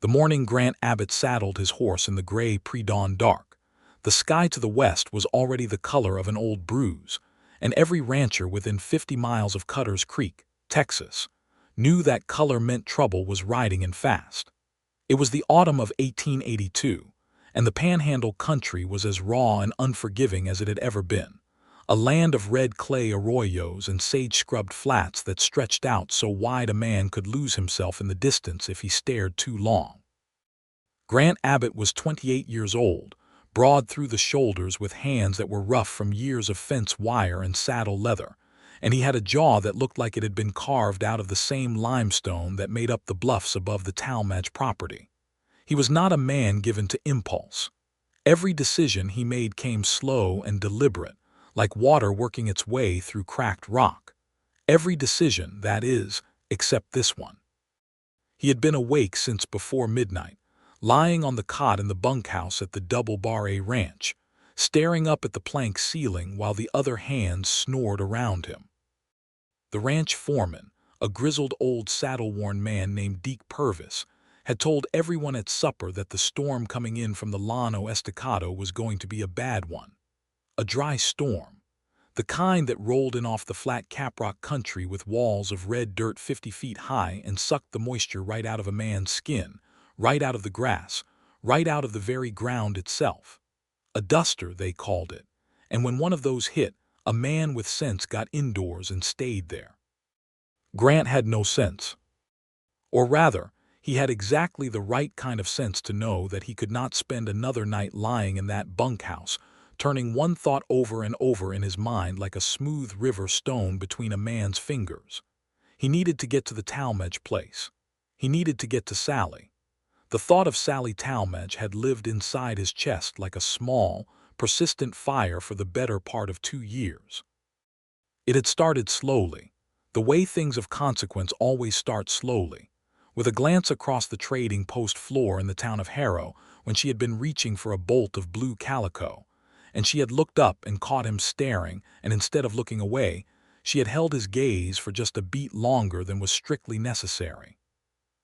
The morning Grant Abbott saddled his horse in the gray pre-dawn dark. The sky to the west was already the color of an old bruise, and every rancher within 50 miles of Cutter's Creek, Texas, knew that color meant trouble was riding in fast. It was the autumn of 1882, and the Panhandle country was as raw and unforgiving as it had ever been, a land of red clay arroyos and sage-scrubbed flats that stretched out so wide a man could lose himself in the distance if he stared too long. Grant Abbott was 28 years old, broad through the shoulders with hands that were rough from years of fence wire and saddle leather, and he had a jaw that looked like it had been carved out of the same limestone that made up the bluffs above the Talmadge property. He was not a man given to impulse. Every decision he made came slow and deliberate, like water working its way through cracked rock. Every decision, that is, except this one. He had been awake since before midnight, lying on the cot in the bunkhouse at the Double Bar A Ranch, staring up at the plank ceiling while the other hands snored around him. The ranch foreman, a grizzled old saddle-worn man named Deke Purvis, had told everyone at supper that the storm coming in from the Llano Estacado was going to be a bad one. A dry storm, the kind that rolled in off the flat caprock country with walls of red dirt 50 feet high and sucked the moisture right out of a man's skin, right out of the grass, right out of the very ground itself. A duster, they called it, and when one of those hit, a man with sense got indoors and stayed there. Grant had no sense. Or rather, he had exactly the right kind of sense to know that he could not spend another night lying in that bunkhouse, turning one thought over and over in his mind like a smooth river stone between a man's fingers. He needed to get to the Talmadge place. He needed to get to Sallie. The thought of Sallie Talmadge had lived inside his chest like a small, persistent fire for the better part of 2 years. It had started slowly, the way things of consequence always start slowly, with a glance across the trading post floor in the town of Harrow when she had been reaching for a bolt of blue calico, and she had looked up and caught him staring, and instead of looking away, she had held his gaze for just a beat longer than was strictly necessary.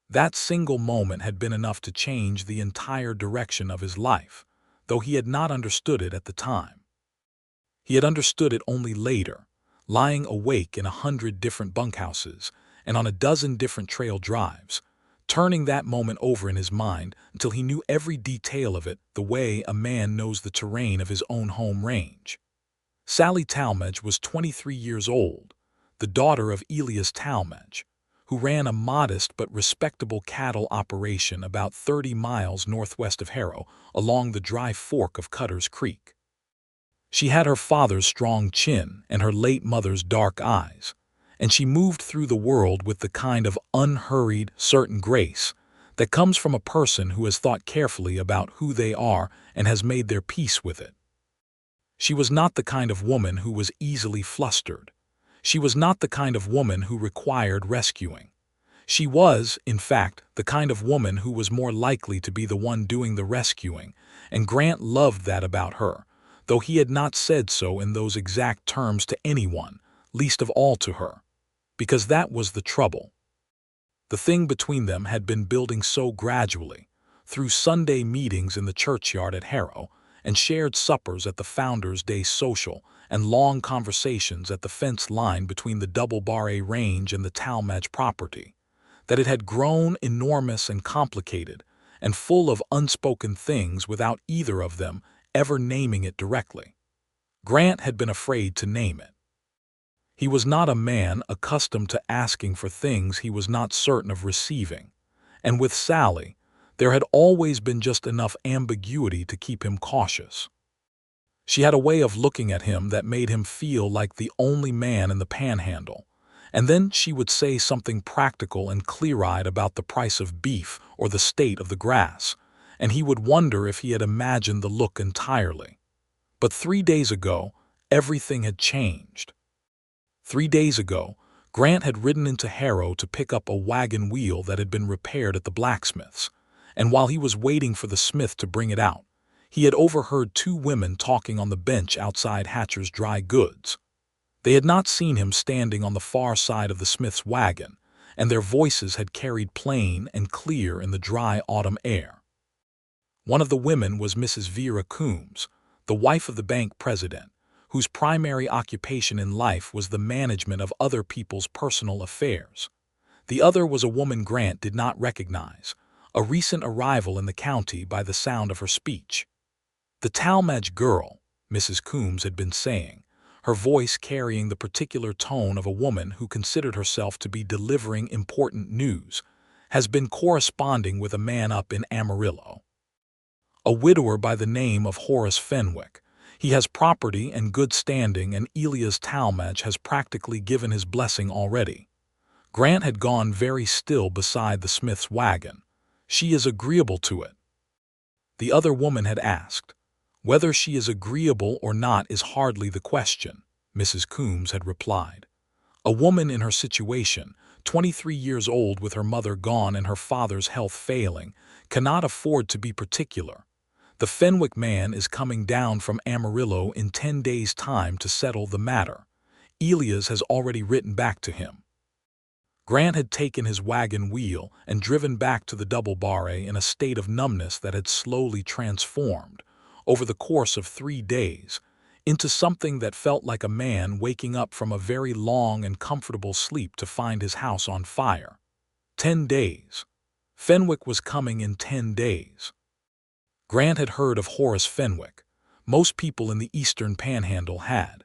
That single moment had been enough to change the entire direction of his life, though he had not understood it at the time. He had understood it only later, lying awake in 100 different bunkhouses and on a dozen different trail drives, turning that moment over in his mind until he knew every detail of it the way a man knows the terrain of his own home range. Sallie Talmadge was 23 years old, the daughter of Elias Talmadge, who ran a modest but respectable cattle operation about 30 miles northwest of Harrow along the dry fork of Cutter's Creek. She had her father's strong chin and her late mother's dark eyes, and she moved through the world with the kind of unhurried, certain grace that comes from a person who has thought carefully about who they are and has made their peace with it. She was not the kind of woman who was easily flustered. She was not the kind of woman who required rescuing. She was, in fact, the kind of woman who was more likely to be the one doing the rescuing, and Grant loved that about her, though he had not said so in those exact terms to anyone, least of all to her. Because that was the trouble. The thing between them had been building so gradually, through Sunday meetings in the churchyard at Harrow, and shared suppers at the Founders' Day social, and long conversations at the fence line between the Double Bar A Range and the Talmadge property, that it had grown enormous and complicated, and full of unspoken things without either of them ever naming it directly. Grant had been afraid to name it. He was not a man accustomed to asking for things he was not certain of receiving, and with Sallie, there had always been just enough ambiguity to keep him cautious. She had a way of looking at him that made him feel like the only man in the Panhandle, and then she would say something practical and clear-eyed about the price of beef or the state of the grass, and he would wonder if he had imagined the look entirely. But 3 days ago, everything had changed. 3 days ago, Grant had ridden into Harrow to pick up a wagon wheel that had been repaired at the blacksmith's, and while he was waiting for the smith to bring it out, he had overheard 2 women talking on the bench outside Hatcher's Dry Goods. They had not seen him standing on the far side of the smith's wagon, and their voices had carried plain and clear in the dry autumn air. One of the women was Mrs. Vera Coombs, the wife of the bank president, whose primary occupation in life was the management of other people's personal affairs. The other was a woman Grant did not recognize, a recent arrival in the county by the sound of her speech. "The Talmadge girl," Mrs. Coombs had been saying, her voice carrying the particular tone of a woman who considered herself to be delivering important news, "has been corresponding with a man up in Amarillo. A widower by the name of Horace Fenwick. He has property and good standing, and Elias Talmadge has practically given his blessing already." Grant had gone very still beside the smith's wagon. "She is agreeable to it?" The other woman had asked. "Whether she is agreeable or not is hardly the question," Mrs. Coombs had replied. "A woman in her situation, 23 years old with her mother gone and her father's health failing, cannot afford to be particular. The Fenwick man is coming down from Amarillo in 10 days' time to settle the matter. Elias has already written back to him." Grant had taken his wagon wheel and driven back to the double barre in a state of numbness that had slowly transformed, over the course of 3 days, into something that felt like a man waking up from a very long and comfortable sleep to find his house on fire. 10 days. Fenwick was coming in 10 days. Grant had heard of Horace Fenwick. Most people in the eastern Panhandle had.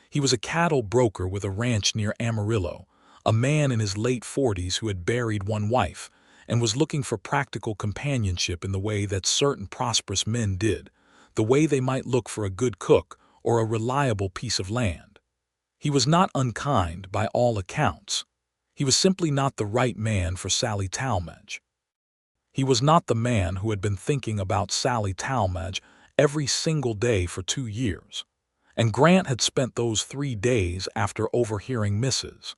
He was a cattle broker with a ranch near Amarillo, a man in his late 40s who had buried one wife and was looking for practical companionship in the way that certain prosperous men did, the way they might look for a good cook or a reliable piece of land. He was not unkind by all accounts. He was simply not the right man for Sallie Talmadge. He was not the man who had been thinking about Sallie Talmadge every single day for 2 years, and Grant had spent those 3 days after overhearing Mrs.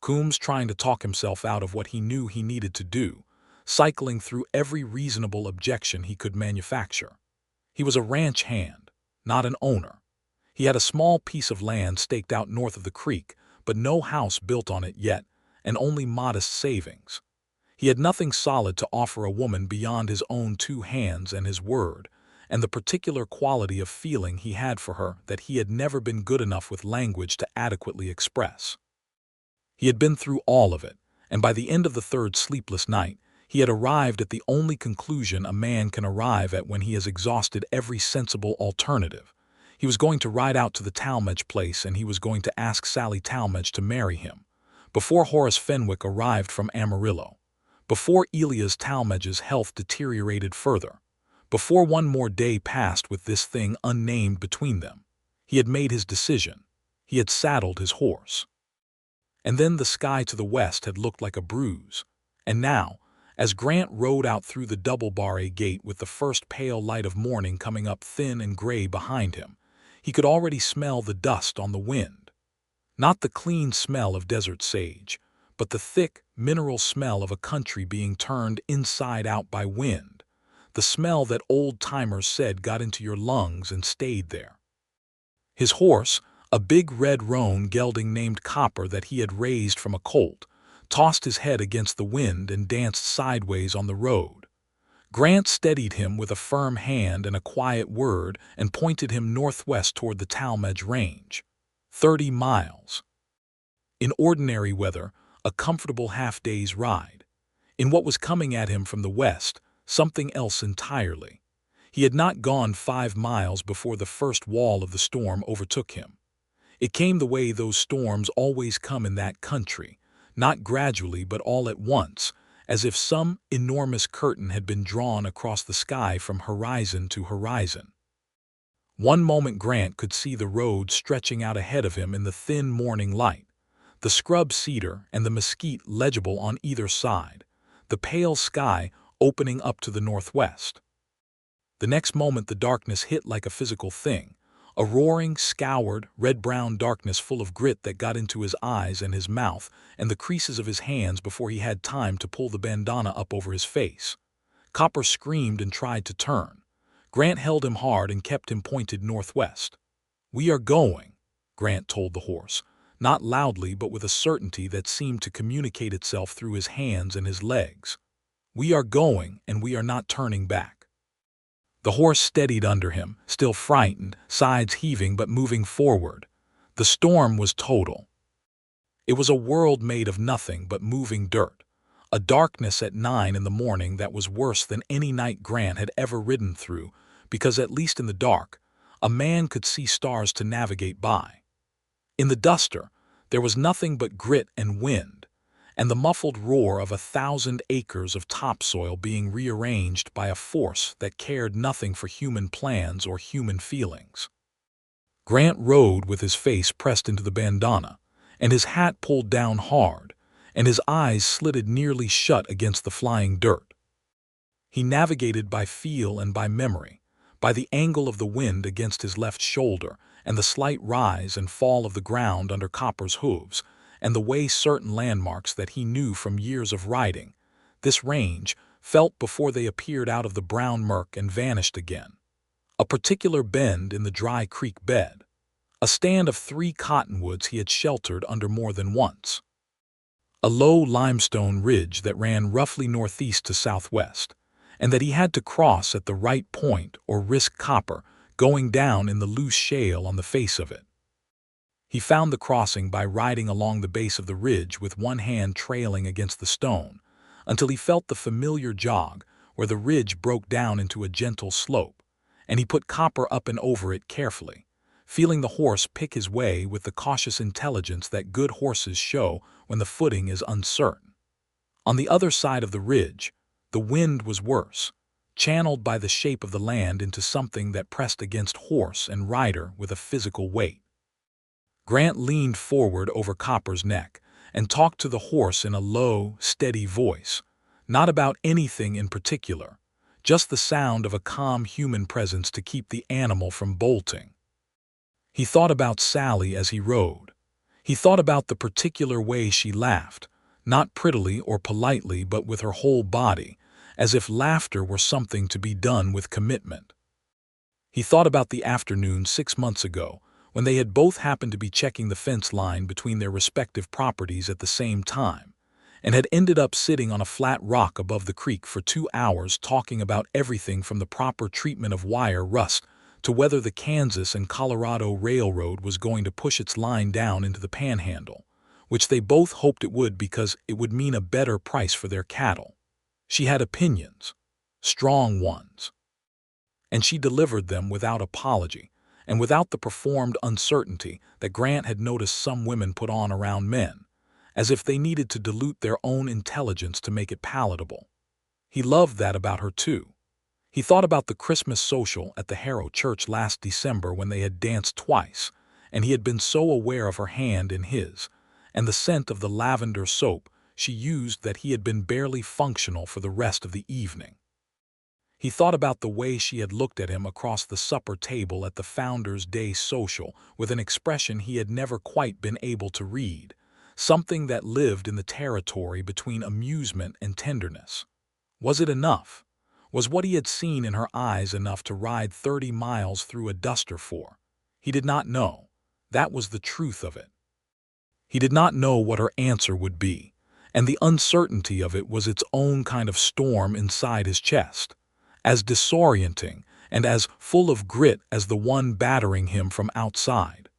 Coombs trying to talk himself out of what he knew he needed to do, cycling through every reasonable objection he could manufacture. He was a ranch hand, not an owner. He had a small piece of land staked out north of the creek, but no house built on it yet, and only modest savings. He had nothing solid to offer a woman beyond his own 2 hands and his word, and the particular quality of feeling he had for her that he had never been good enough with language to adequately express. He had been through all of it, and by the end of the 3rd sleepless night, he had arrived at the only conclusion a man can arrive at when he has exhausted every sensible alternative. He was going to ride out to the Talmadge place, and he was going to ask Sallie Talmadge to marry him, before Horace Fenwick arrived from Amarillo, before Elias Talmadge's health deteriorated further, before one more day passed with this thing unnamed between them. He had made his decision. He had saddled his horse. And then the sky to the west had looked like a bruise. And now, as Grant rode out through the double barre gate with the first pale light of morning coming up thin and gray behind him, he could already smell the dust on the wind. Not the clean smell of desert sage, but the thick, mineral smell of a country being turned inside out by wind, the smell that old-timers said got into your lungs and stayed there. His horse, a big red roan gelding named Copper that he had raised from a colt, tossed his head against the wind and danced sideways on the road. Grant steadied him with a firm hand and a quiet word and pointed him northwest toward the Talmadge Range. 30 miles. In ordinary weather, a comfortable half-day's ride. In what was coming at him from the west, something else entirely. He had not gone 5 miles before the first wall of the storm overtook him. It came the way those storms always come in that country, not gradually but all at once, as if some enormous curtain had been drawn across the sky from horizon to horizon. One moment Grant could see the road stretching out ahead of him in the thin morning light, the scrub cedar and the mesquite legible on either side, the pale sky opening up to the northwest. The next moment the darkness hit like a physical thing, a roaring, scoured, red-brown darkness full of grit that got into his eyes and his mouth and the creases of his hands before he had time to pull the bandana up over his face. Copper screamed and tried to turn. Grant held him hard and kept him pointed northwest. "We are going," Grant told the horse, not loudly but with a certainty that seemed to communicate itself through his hands and his legs. "We are going, and we are not turning back." The horse steadied under him, still frightened, sides heaving but moving forward. The storm was total. It was a world made of nothing but moving dirt, a darkness at 9 in the morning that was worse than any night Grant had ever ridden through, because at least in the dark, a man could see stars to navigate by. In the duster, there was nothing but grit and wind, and the muffled roar of 1,000 acres of topsoil being rearranged by a force that cared nothing for human plans or human feelings. Grant rode with his face pressed into the bandana, and his hat pulled down hard, and his eyes slitted nearly shut against the flying dirt. He navigated by feel and by memory, by the angle of the wind against his left shoulder, and the slight rise and fall of the ground under Copper's hooves, and the way certain landmarks that he knew from years of riding, this range, felt before they appeared out of the brown murk and vanished again. A particular bend in the dry creek bed, a stand of 3 cottonwoods he had sheltered under more than once, a low limestone ridge that ran roughly northeast to southwest, and that he had to cross at the right point or risk Copper going down in the loose shale on the face of it. He found the crossing by riding along the base of the ridge with one hand trailing against the stone, until he felt the familiar jog where the ridge broke down into a gentle slope, and he put Copper up and over it carefully, feeling the horse pick his way with the cautious intelligence that good horses show when the footing is uncertain. On the other side of the ridge, the wind was worse, channeled by the shape of the land into something that pressed against horse and rider with a physical weight. Grant leaned forward over Copper's neck and talked to the horse in a low, steady voice, not about anything in particular, just the sound of a calm human presence to keep the animal from bolting. He thought about Sallie as he rode. He thought about the particular way she laughed, not prettily or politely but with her whole body, as if laughter were something to be done with commitment. He thought about the afternoon 6 months ago, when they had both happened to be checking the fence line between their respective properties at the same time, and had ended up sitting on a flat rock above the creek for 2 hours talking about everything from the proper treatment of wire rust to whether the Kansas and Colorado Railroad was going to push its line down into the Panhandle, which they both hoped it would because it would mean a better price for their cattle. She had opinions, strong ones, and she delivered them without apology and without the performed uncertainty that Grant had noticed some women put on around men, as if they needed to dilute their own intelligence to make it palatable. He loved that about her, too. He thought about the Christmas social at the Harrow Church last December when they had danced twice, and he had been so aware of her hand in his, and the scent of the lavender soap she used that he had been barely functional for the rest of the evening. He thought about the way she had looked at him across the supper table at the Founders' Day social with an expression he had never quite been able to read, something that lived in the territory between amusement and tenderness. Was it enough? Was what he had seen in her eyes enough to ride 30 miles through a duster for? He did not know. That was the truth of it. He did not know what her answer would be, and the uncertainty of it was its own kind of storm inside his chest, as disorienting and as full of grit as the one battering him from outside.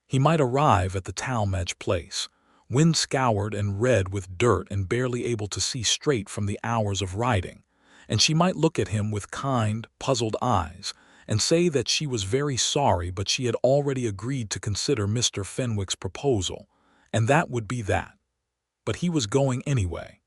He might arrive at the Talmadge place, wind-scoured and red with dirt and barely able to see straight from the hours of riding, and she might look at him with kind, puzzled eyes and say that she was very sorry but she had already agreed to consider Mr. Fenwick's proposal, and that would be that. But he was going anyway.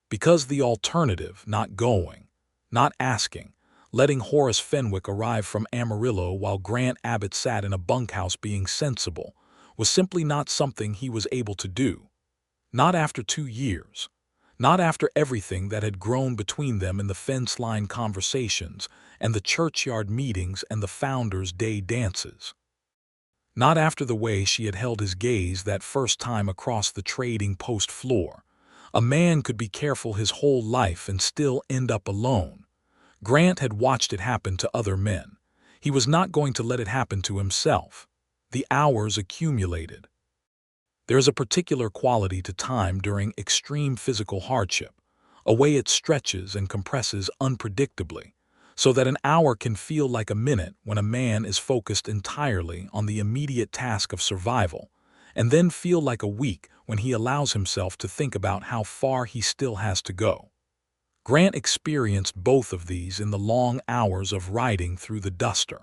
Because the alternative, not going, not asking, letting Horace Fenwick arrive from Amarillo while Grant Abbott sat in a bunkhouse being sensible, was simply not something he was able to do. Not after 2 years. Not after everything that had grown between them in the fence-line conversations and the churchyard meetings and the Founders' Day dances. Not after the way she had held his gaze that first time across the trading post floor. A man could be careful his whole life and still end up alone. Grant had watched it happen to other men. He was not going to let it happen to himself. The hours accumulated. There is a particular quality to time during extreme physical hardship, a way it stretches and compresses unpredictably, so that an hour can feel like a minute when a man is focused entirely on the immediate task of survival, and then feel like a week when he allows himself to think about how far he still has to go. Grant experienced both of these in the long hours of riding through the duster.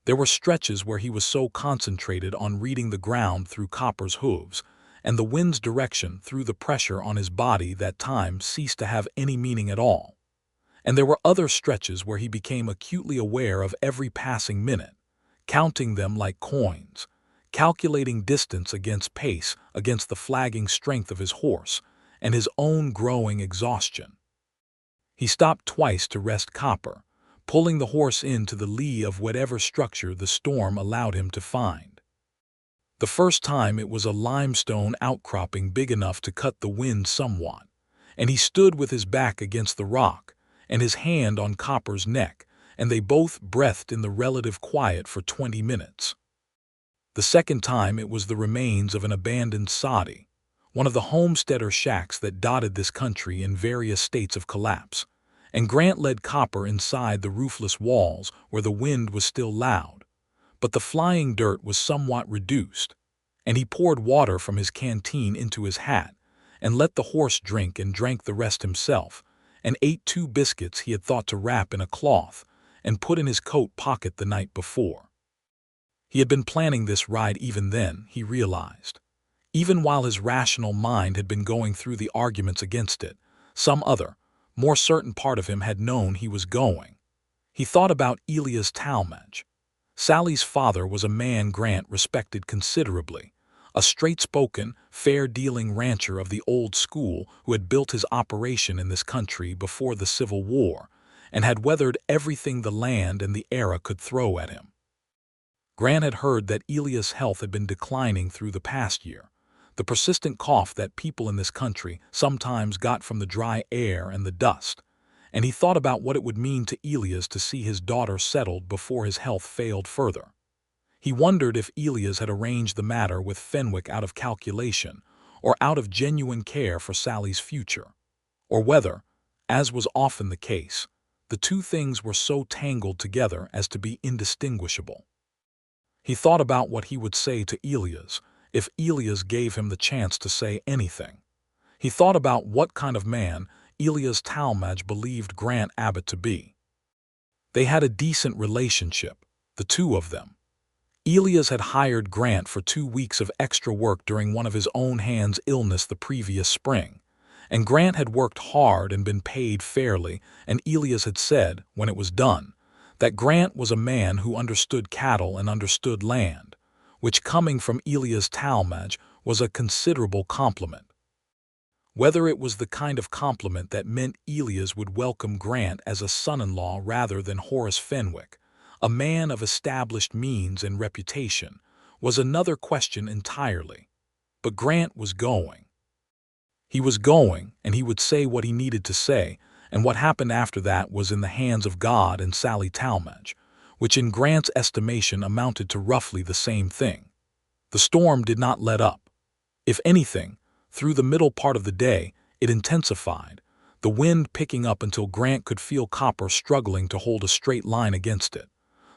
There were stretches where he was so concentrated on reading the ground through Copper's hooves and the wind's direction through the pressure on his body that time ceased to have any meaning at all. And there were other stretches where he became acutely aware of every passing minute, counting them like coins, calculating distance against pace, against the flagging strength of his horse, and his own growing exhaustion. He stopped twice to rest Copper, pulling the horse into the lee of whatever structure the storm allowed him to find. The first time it was a limestone outcropping big enough to cut the wind somewhat, and he stood with his back against the rock and his hand on Copper's neck, and they both breathed in the relative quiet for 20 minutes. The second time it was the remains of an abandoned soddy, one of the homesteader shacks that dotted this country in various states of collapse, and Grant led Copper inside the roofless walls where the wind was still loud, but the flying dirt was somewhat reduced, and he poured water from his canteen into his hat and let the horse drink and drank the rest himself, and ate 2 biscuits he had thought to wrap in a cloth and put in his coat pocket the night before. He had been planning this ride even then, he realized. Even while his rational mind had been going through the arguments against it, some other, more certain part of him had known he was going. He thought about Elias Talmadge. Sallie's father was a man Grant respected considerably, a straight-spoken, fair-dealing rancher of the old school who had built his operation in this country before the Civil War and had weathered everything the land and the era could throw at him. Grant had heard that Elias' health had been declining through the past year, the persistent cough that people in this country sometimes got from the dry air and the dust, and he thought about what it would mean to Elias to see his daughter settled before his health failed further. He wondered if Elias had arranged the matter with Fenwick out of calculation or out of genuine care for Sallie's future, or whether, as was often the case, the two things were so tangled together as to be indistinguishable. He thought about what he would say to Elias if Elias gave him the chance to say anything. He thought about what kind of man Elias Talmadge believed Grant Abbott to be. They had a decent relationship, the two of them. Elias had hired Grant for 2 weeks of extra work during one of his own hand's illness the previous spring, and Grant had worked hard and been paid fairly, and Elias had said, when it was done, that Grant was a man who understood cattle and understood land, which coming from Elias Talmadge was a considerable compliment. Whether it was the kind of compliment that meant Elias would welcome Grant as a son-in-law rather than Horace Fenwick, a man of established means and reputation, was another question entirely. But Grant was going. He was going, and he would say what he needed to say, and what happened after that was in the hands of God and Sallie Talmadge, which in Grant's estimation amounted to roughly the same thing. The storm did not let up. If anything, through the middle part of the day, it intensified, the wind picking up until Grant could feel Copper struggling to hold a straight line against it,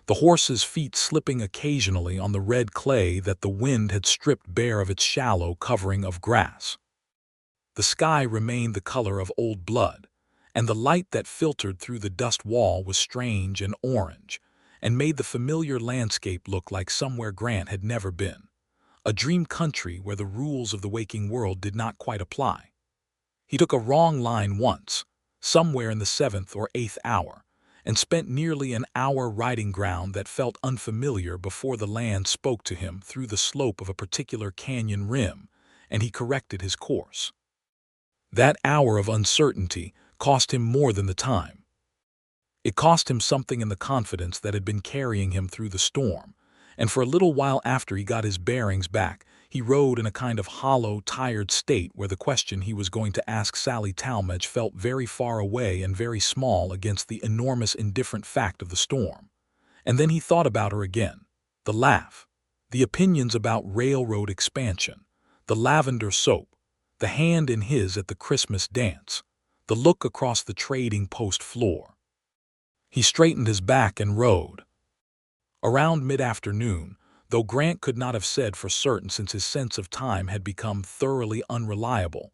the horse's feet slipping occasionally on the red clay that the wind had stripped bare of its shallow covering of grass. The sky remained the color of old blood, and the light that filtered through the dust wall was strange and orange, and made the familiar landscape look like somewhere Grant had never been, a dream country where the rules of the waking world did not quite apply. He took a wrong line once, somewhere in the 7th or 8th hour, and spent nearly an hour riding ground that felt unfamiliar before the land spoke to him through the slope of a particular canyon rim, and he corrected his course. That hour of uncertainty cost him more than the time. It cost him something in the confidence that had been carrying him through the storm, and for a little while after he got his bearings back, he rode in a kind of hollow, tired state where the question he was going to ask Sallie Talmadge felt very far away and very small against the enormous indifferent fact of the storm. And then he thought about her again, the laugh, the opinions about railroad expansion, the lavender soap, the hand in his at the Christmas dance, the look across the trading post floor. He straightened his back and rode. Around mid-afternoon, though Grant could not have said for certain since his sense of time had become thoroughly unreliable,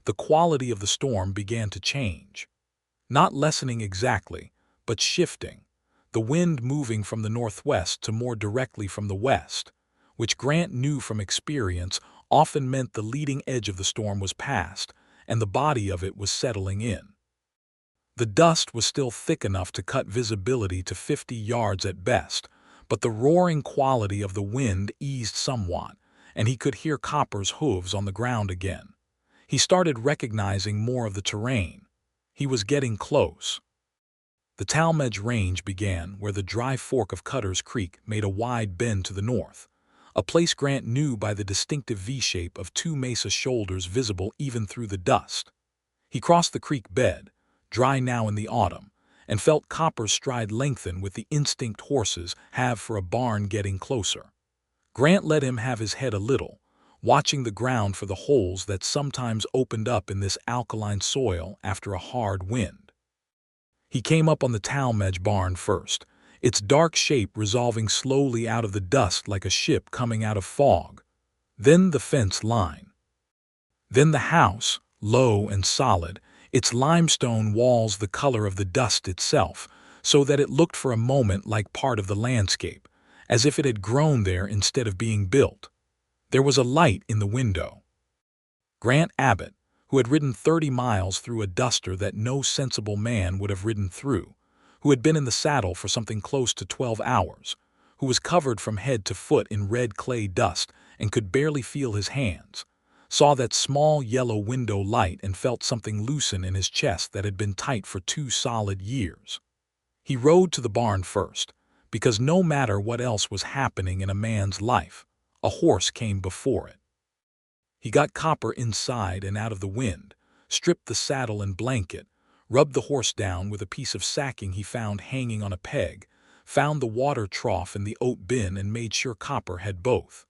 the quality of the storm began to change. Not lessening exactly, but shifting, the wind moving from the northwest to more directly from the west, which Grant knew from experience often meant the leading edge of the storm was past, and the body of it was settling in. The dust was still thick enough to cut visibility to 50 yards at best, but the roaring quality of the wind eased somewhat, and he could hear Copper's hooves on the ground again. He started recognizing more of the terrain. He was getting close. The Talmadge Range began where the dry fork of Cutter's Creek made a wide bend to the north, a place Grant knew by the distinctive V-shape of two mesa shoulders visible even through the dust. He crossed the creek bed, dry now in the autumn, and felt Copper's stride lengthen with the instinct horses have for a barn getting closer. Grant let him have his head a little, watching the ground for the holes that sometimes opened up in this alkaline soil after a hard wind. He came up on the Talmadge barn first, its dark shape resolving slowly out of the dust like a ship coming out of fog. Then the fence line. Then the house, low and solid, its limestone walls the color of the dust itself, so that it looked for a moment like part of the landscape, as if it had grown there instead of being built. There was a light in the window. Grant Abbott, who had ridden 30 miles through a duster that no sensible man would have ridden through, who had been in the saddle for something close to 12 hours, who was covered from head to foot in red clay dust and could barely feel his hands, saw that small yellow window light and felt something loosen in his chest that had been tight for 2 solid years. He rode to the barn first, because no matter what else was happening in a man's life, a horse came before it. He got Copper inside and out of the wind, stripped the saddle and blanket, rubbed the horse down with a piece of sacking he found hanging on a peg, found the water trough in the oat bin and made sure Copper had both.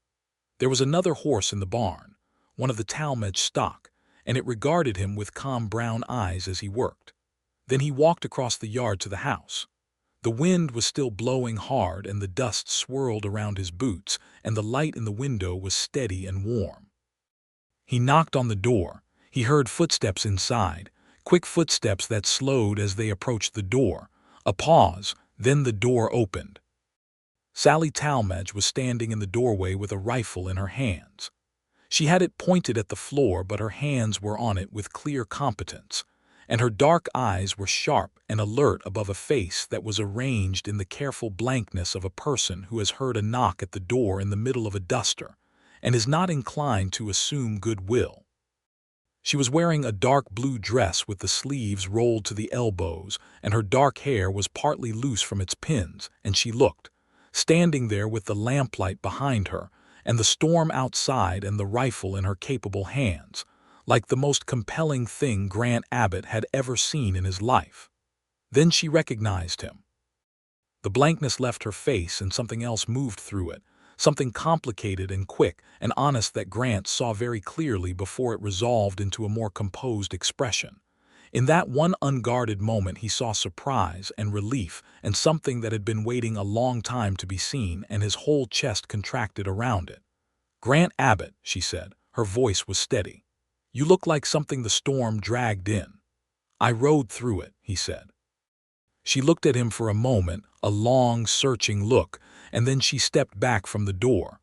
There was another horse in the barn, one of the Talmadge stock, and it regarded him with calm brown eyes as he worked. Then he walked across the yard to the house. The wind was still blowing hard and the dust swirled around his boots, and the light in the window was steady and warm. He knocked on the door. He heard footsteps inside, quick footsteps that slowed as they approached the door. A pause, then the door opened. Sallie Talmadge was standing in the doorway with a rifle in her hands. She had it pointed at the floor, but her hands were on it with clear competence, and her dark eyes were sharp and alert above a face that was arranged in the careful blankness of a person who has heard a knock at the door in the middle of a duster and is not inclined to assume goodwill. She was wearing a dark blue dress with the sleeves rolled to the elbows, and her dark hair was partly loose from its pins, and she looked, standing there with the lamplight behind her, and the storm outside and the rifle in her capable hands, like the most compelling thing Grant Abbott had ever seen in his life. Then she recognized him. The blankness left her face and something else moved through it, something complicated and quick and honest that Grant saw very clearly before it resolved into a more composed expression. In that one unguarded moment he saw surprise and relief and something that had been waiting a long time to be seen, and his whole chest contracted around it. "Grant Abbott," she said. Her voice was steady. "You look like something the storm dragged in." "I rode through it," he said. She looked at him for a moment, a long, searching look, and then she stepped back from the door.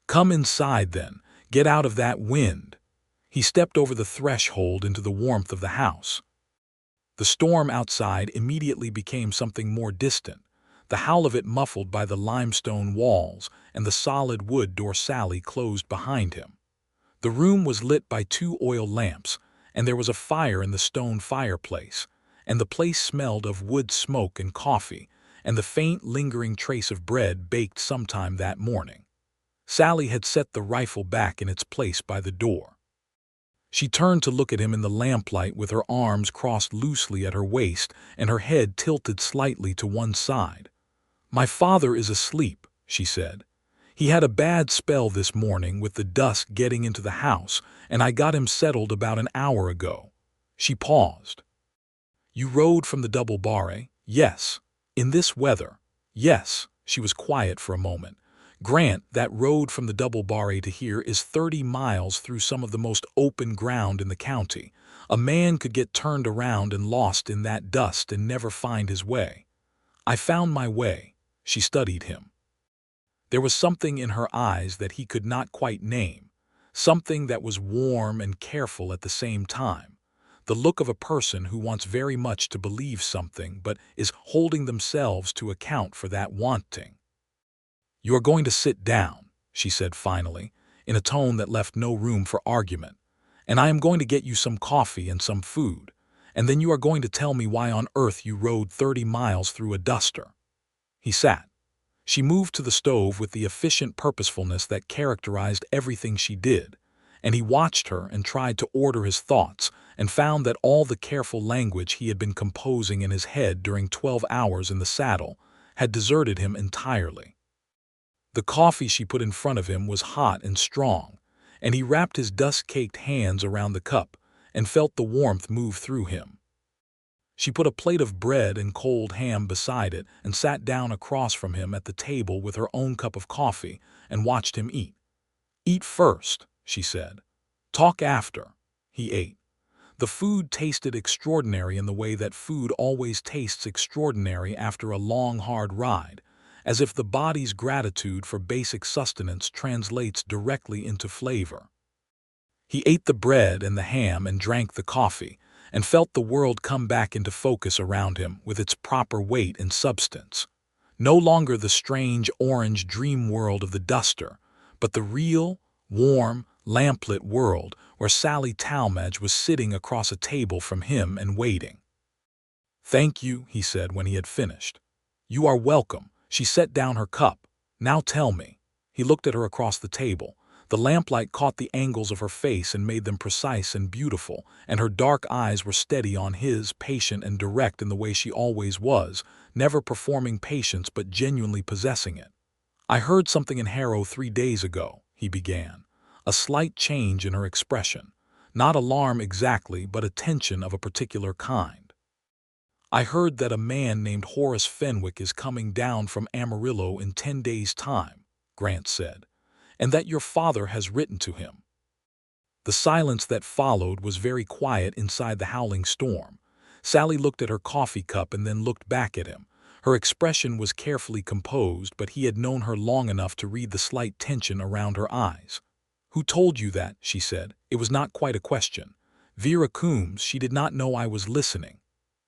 "Come inside then. Get out of that wind." He stepped over the threshold into the warmth of the house. The storm outside immediately became something more distant, the howl of it muffled by the limestone walls and the solid wood door Sallie closed behind him. The room was lit by 2 oil lamps, and there was a fire in the stone fireplace, and the place smelled of wood smoke and coffee, and the faint lingering trace of bread baked sometime that morning. Sallie had set the rifle back in its place by the door. She turned to look at him in the lamplight with her arms crossed loosely at her waist and her head tilted slightly to one side. "My father is asleep," she said. He had a bad spell this morning with the dust getting into the house, and I got him settled about an hour ago." She paused. "You rode from the double barre?" "Yes." "In this weather?" "Yes." She was quiet for a moment. "Grant, that road from the double barre to here is 30 miles through some of the most open ground in the county. A man could get turned around and lost in that dust and never find his way." "I found my way." She studied him. There was something in her eyes that he could not quite name, something that was warm and careful at the same time, the look of a person who wants very much to believe something but is holding themselves to account for that wanting. "You are going to sit down," she said finally, in a tone that left no room for argument, "and I am going to get you some coffee and some food, and then you are going to tell me why on earth you rode 30 miles through a duster." He sat. She moved to the stove with the efficient purposefulness that characterized everything she did, and he watched her and tried to order his thoughts and found that all the careful language he had been composing in his head during 12 hours in the saddle had deserted him entirely. The coffee she put in front of him was hot and strong, and he wrapped his dust-caked hands around the cup and felt the warmth move through him. She put a plate of bread and cold ham beside it and sat down across from him at the table with her own cup of coffee and watched him eat. "Eat first," she said. "Talk after." He ate. The food tasted extraordinary in the way that food always tastes extraordinary after a long, hard ride, as if the body's gratitude for basic sustenance translates directly into flavor. He ate the bread and the ham and drank the coffee, and felt the world come back into focus around him with its proper weight and substance. No longer the strange orange dream world of the duster, but the real, warm, lamplit world where Sallie Talmadge was sitting across a table from him and waiting. "Thank you," he said when he had finished. "You are welcome." She set down her cup. "Now tell me." He looked at her across the table. The lamplight caught the angles of her face and made them precise and beautiful, and her dark eyes were steady on his, patient and direct in the way she always was, never performing patience but genuinely possessing it. "I heard something in Harrow 3 days ago," he began, a slight change in her expression. Not alarm exactly, but attention of a particular kind. "I heard that a man named Horace Fenwick is coming down from Amarillo in 10 days' time," Grant said, "and that your father has written to him." The silence that followed was very quiet inside the howling storm. Sallie looked at her coffee cup and then looked back at him. Her expression was carefully composed, but he had known her long enough to read the slight tension around her eyes. "Who told you that?" she said. It was not quite a question. Vera Coombs, she did not know I was listening.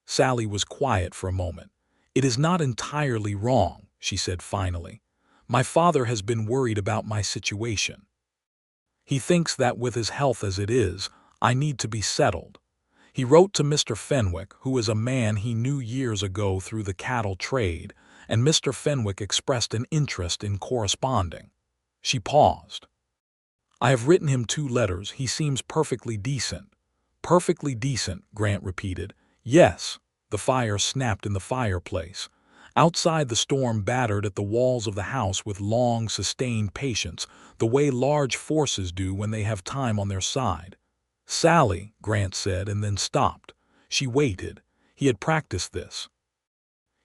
Sallie was quiet for a moment. "It is not entirely wrong," she said finally. "My father has been worried about my situation. He thinks that with his health as it is, I need to be settled. He wrote to Mr. Fenwick, who is a man he knew years ago through the cattle trade, and Mr. Fenwick expressed an interest in corresponding." She paused. "I have written him 2 letters. He seems perfectly decent." "Perfectly decent," Grant repeated. "Yes." The fire snapped in the fireplace. Outside, the storm battered at the walls of the house with long, sustained patience, the way large forces do when they have time on their side. "Sallie," Grant said, and then stopped. She waited. He had practiced this.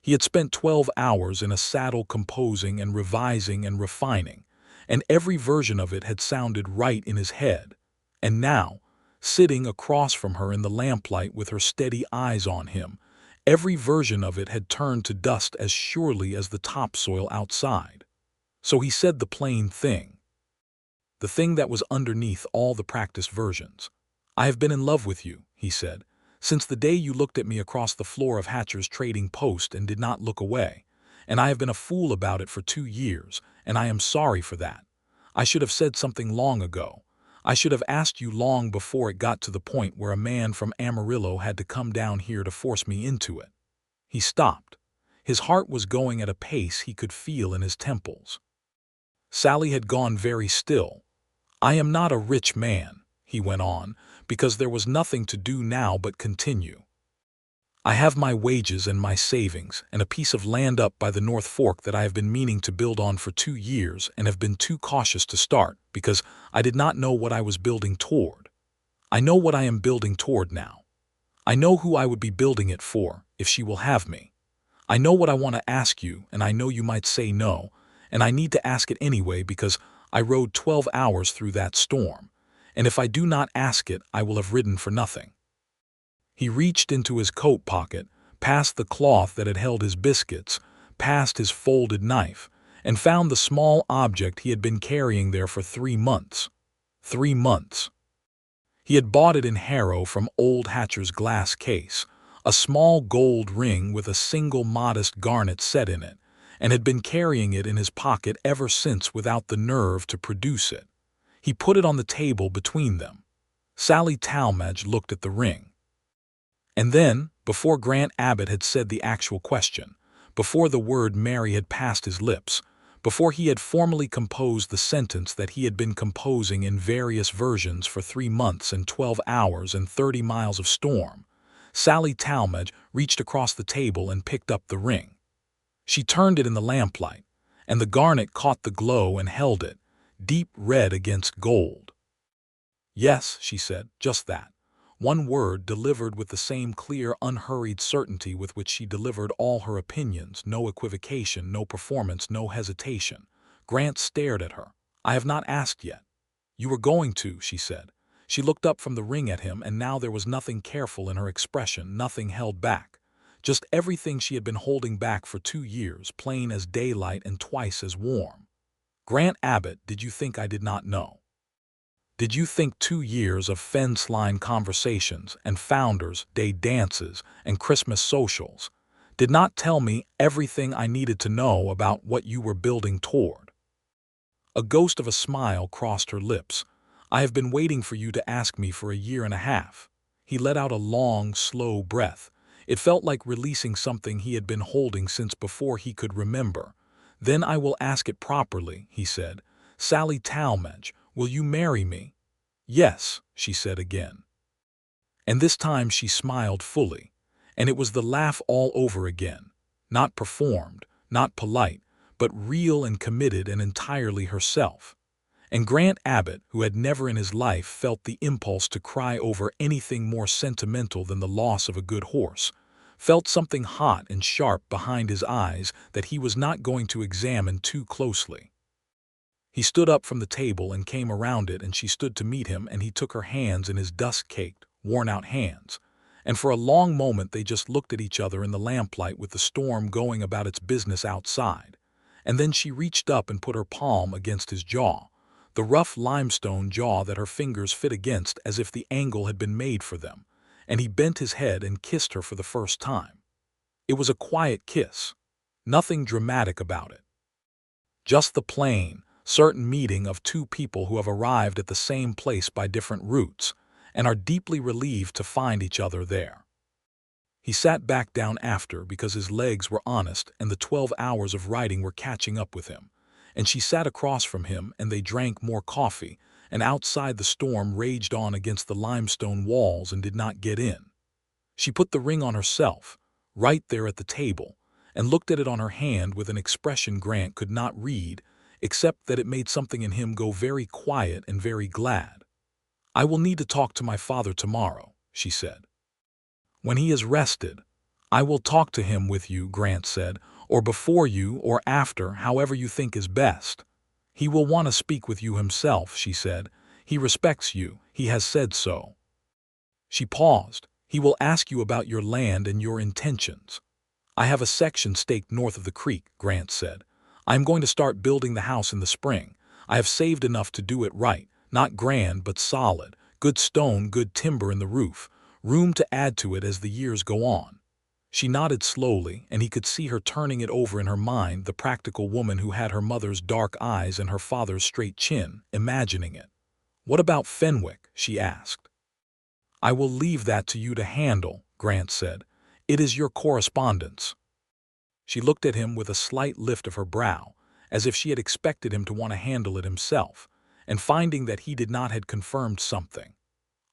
He had spent 12 hours in a saddle composing and revising and refining, and every version of it had sounded right in his head. And now, sitting across from her in the lamplight with her steady eyes on him, every version of it had turned to dust as surely as the topsoil outside. So he said the plain thing. The thing that was underneath all the practiced versions. "I have been in love with you," he said, "since the day you looked at me across the floor of Hatcher's trading post and did not look away. And I have been a fool about it for 2 years, and I am sorry for that. I should have said something long ago. I should have asked you long before it got to the point where a man from Amarillo had to come down here to force me into it." He stopped. His heart was going at a pace he could feel in his temples. Sallie had gone very still. "I am not a rich man," he went on, because there was nothing to do now but continue. I have my wages and my savings and a piece of land up by the North Fork that I have been meaning to build on for 2 years and have been too cautious to start because I did not know what I was building toward. I know what I am building toward now. I know who I would be building it for if she will have me. I know what I want to ask you, and I know you might say no, and I need to ask it anyway because I rode 12 hours through that storm, and if I do not ask it, I will have ridden for nothing. He reached into his coat pocket, past the cloth that had held his biscuits, past his folded knife, and found the small object he had been carrying there for 3 months. 3 months. He had bought it in Harrow from old Hatcher's glass case, a small gold ring with a single modest garnet set in it, and had been carrying it in his pocket ever since without the nerve to produce it. He put it on the table between them. Sallie Talmadge looked at the ring. And then, before Grant Abbott had said the actual question, before the word Mary had passed his lips, before he had formally composed the sentence that he had been composing in various versions for 3 months and 12 hours and 30 miles of storm, Sallie Talmadge reached across the table and picked up the ring. She turned it in the lamplight, and the garnet caught the glow and held it, deep red against gold. "Yes," she said, "just that." One word delivered with the same clear, unhurried certainty with which she delivered all her opinions, no equivocation, no performance, no hesitation. Grant stared at her. "I have not asked yet." "You were going to," she said. She looked up from the ring at him, and now there was nothing careful in her expression, nothing held back. Just everything she had been holding back for 2 years, plain as daylight and twice as warm. "Grant Abbott, did you think I did not know? Did you think 2 years of fence-line conversations and Founders' Day dances and Christmas socials did not tell me everything I needed to know about what you were building toward?" A ghost of a smile crossed her lips. "I have been waiting for you to ask me for 1.5 years." He let out a long, slow breath. It felt like releasing something he had been holding since before he could remember. "Then I will ask it properly," he said. "Sallie Talmadge, will you marry me?" "Yes," she said again. And this time she smiled fully, and it was the laugh all over again, not performed, not polite, but real and committed and entirely herself. And Grant Abbott, who had never in his life felt the impulse to cry over anything more sentimental than the loss of a good horse, felt something hot and sharp behind his eyes that he was not going to examine too closely. He stood up from the table and came around it, and she stood to meet him, and he took her hands in his dust-caked, worn-out hands. And for a long moment they just looked at each other in the lamplight with the storm going about its business outside. And then she reached up and put her palm against his jaw, the rough limestone jaw that her fingers fit against as if the angle had been made for them, and he bent his head and kissed her for the first time. It was a quiet kiss. Nothing dramatic about it. Just the plain, certain meeting of two people who have arrived at the same place by different routes and are deeply relieved to find each other there. He sat back down after because his legs were honest and the 12 hours of riding were catching up with him, and she sat across from him and they drank more coffee, and outside the storm raged on against the limestone walls and did not get in. She put the ring on herself, right there at the table, and looked at it on her hand with an expression Grant could not read, except that it made something in him go very quiet and very glad. "I will need to talk to my father tomorrow," she said. "When he is rested." "I will talk to him with you," Grant said, "or before you or after, however you think is best." "He will want to speak with you himself," she said. "He respects you, he has said so." She paused. "He will ask you about your land and your intentions." "I have a section staked north of the creek," Grant said. "I am going to start building the house in the spring. I have saved enough to do it right, not grand but solid, good stone, good timber in the roof, room to add to it as the years go on." She nodded slowly, and he could see her turning it over in her mind, the practical woman who had her mother's dark eyes and her father's straight chin, imagining it. "What about Fenwick?" she asked. "I will leave that to you to handle," Grant said. "It is your correspondence." She looked at him with a slight lift of her brow, as if she had expected him to want to handle it himself, and finding that he did not had confirmed something.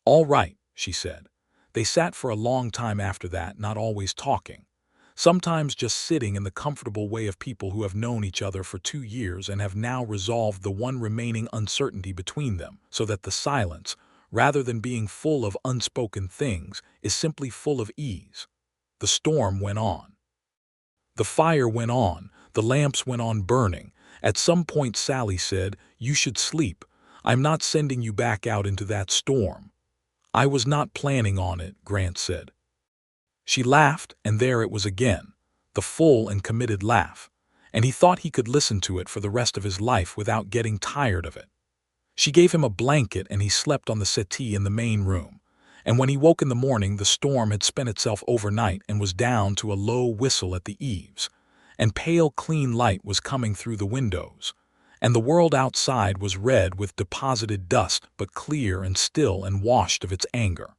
"All right," she said. They sat for a long time after that, not always talking. Sometimes just sitting in the comfortable way of people who have known each other for 2 years and have now resolved the one remaining uncertainty between them, so that the silence, rather than being full of unspoken things, is simply full of ease. The storm went on. The fire went on, the lamps went on burning. At some point Sallie said, "You should sleep. I'm not sending you back out into that storm." "I was not planning on it," Grant said. She laughed, and there it was again, the full and committed laugh, and he thought he could listen to it for the rest of his life without getting tired of it. She gave him a blanket and he slept on the settee in the main room, and when he woke in the morning the storm had spent itself overnight and was down to a low whistle at the eaves, and pale clean light was coming through the windows, and the world outside was red with deposited dust but clear and still and washed of its anger.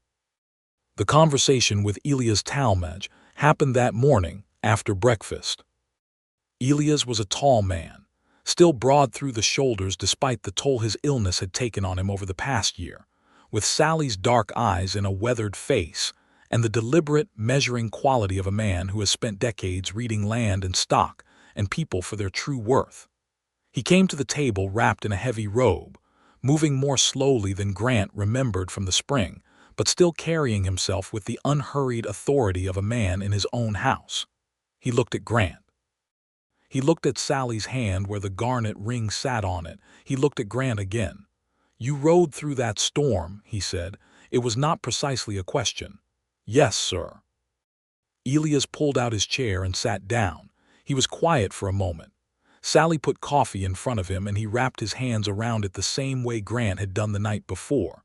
The conversation with Elias Talmadge happened that morning after breakfast. Elias was a tall man, still broad through the shoulders despite the toll his illness had taken on him over the past year, with Sallie's dark eyes and a weathered face, and the deliberate, measuring quality of a man who has spent decades reading land and stock and people for their true worth. He came to the table wrapped in a heavy robe, moving more slowly than Grant remembered from the spring, but still carrying himself with the unhurried authority of a man in his own house. He looked at Grant. He looked at Sallie's hand where the garnet ring sat on it. He looked at Grant again. "You rode through that storm," he said. It was not precisely a question. "Yes, sir." Elias pulled out his chair and sat down. He was quiet for a moment. Sallie put coffee in front of him and he wrapped his hands around it the same way Grant had done the night before.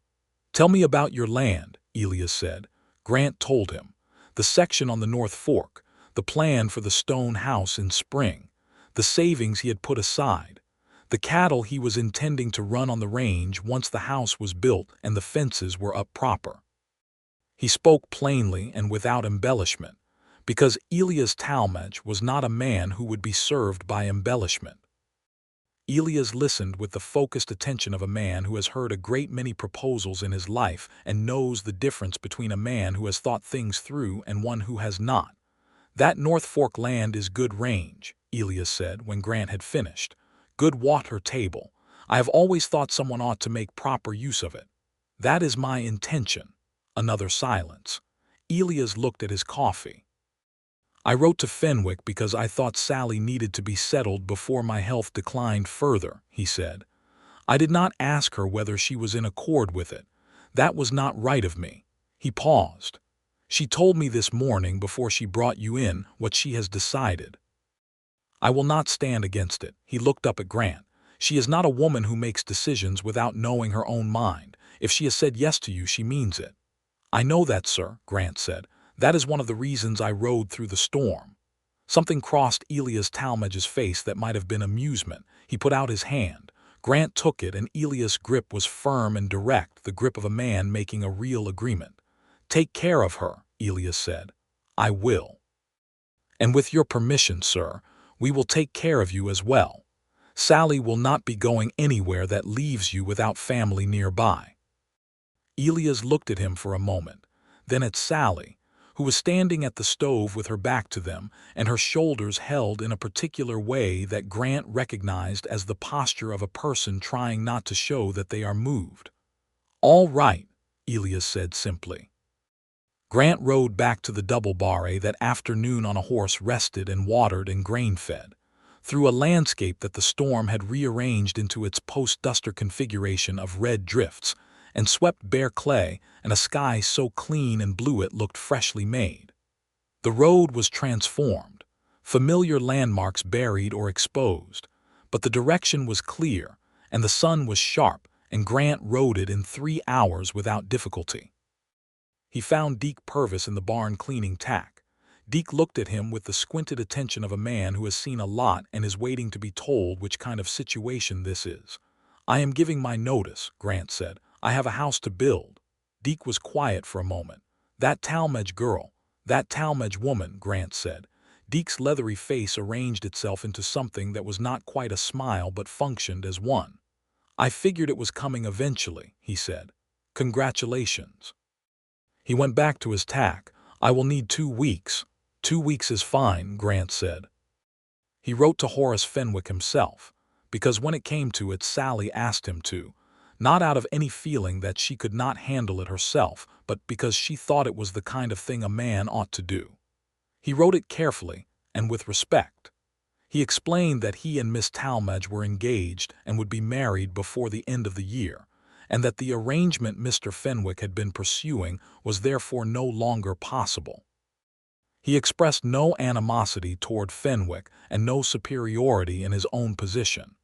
"Tell me about your land," Elias said. Grant told him. The section on the North Fork, the plan for the stone house in spring, the savings he had put aside, the cattle he was intending to run on the range once the house was built and the fences were up proper. He spoke plainly and without embellishment, because Elias Talmadge was not a man who would be served by embellishment. Elias listened with the focused attention of a man who has heard a great many proposals in his life and knows the difference between a man who has thought things through and one who has not. "That North Fork land is good range," Elias said when Grant had finished. "Good water table. I have always thought someone ought to make proper use of it. That is my intention." Another silence. Elias looked at his coffee. "I wrote to Fenwick because I thought Sallie needed to be settled before my health declined further," he said. "I did not ask her whether she was in accord with it. That was not right of me." He paused. "She told me this morning before she brought you in what she has decided. I will not stand against it." He looked up at Grant. "She is not a woman who makes decisions without knowing her own mind. If she has said yes to you, she means it." "I know that, sir," Grant said. "That is one of the reasons I rode through the storm." Something crossed Elias Talmadge's face that might have been amusement. He put out his hand. Grant took it, and Elias' grip was firm and direct, the grip of a man making a real agreement. "Take care of her," Elias said. "I will. And with your permission, sir, we will take care of you as well. Sallie will not be going anywhere that leaves you without family nearby." Elias looked at him for a moment, then at Sallie, who was standing at the stove with her back to them and her shoulders held in a particular way that Grant recognized as the posture of a person trying not to show that they are moved. "All right," Elias said simply. Grant rode back to the double barre that afternoon on a horse rested and watered and grain-fed, through a landscape that the storm had rearranged into its post-duster configuration of red drifts and swept bare clay and a sky so clean and blue it looked freshly made. The road was transformed, familiar landmarks buried or exposed, but the direction was clear and the sun was sharp, and Grant rode it in 3 hours without difficulty. He found Deke Purvis in the barn cleaning tack. Deke looked at him with the squinted attention of a man who has seen a lot and is waiting to be told which kind of situation this is. "I am giving my notice," Grant said. "I have a house to build." Deke was quiet for a moment. "That Talmadge girl, that Talmadge woman," Grant said. Deke's leathery face arranged itself into something that was not quite a smile but functioned as one. "I figured it was coming eventually," he said. "Congratulations." He went back to his tack. "I will need 2 weeks." "2 weeks is fine," Grant said. He wrote to Horace Fenwick himself, because when it came to it, Sallie asked him to, not out of any feeling that she could not handle it herself, but because she thought it was the kind of thing a man ought to do. He wrote it carefully and with respect. He explained that he and Miss Talmadge were engaged and would be married before the end of the year, and that the arrangement Mr. Fenwick had been pursuing was therefore no longer possible. He expressed no animosity toward Fenwick and no superiority in his own position.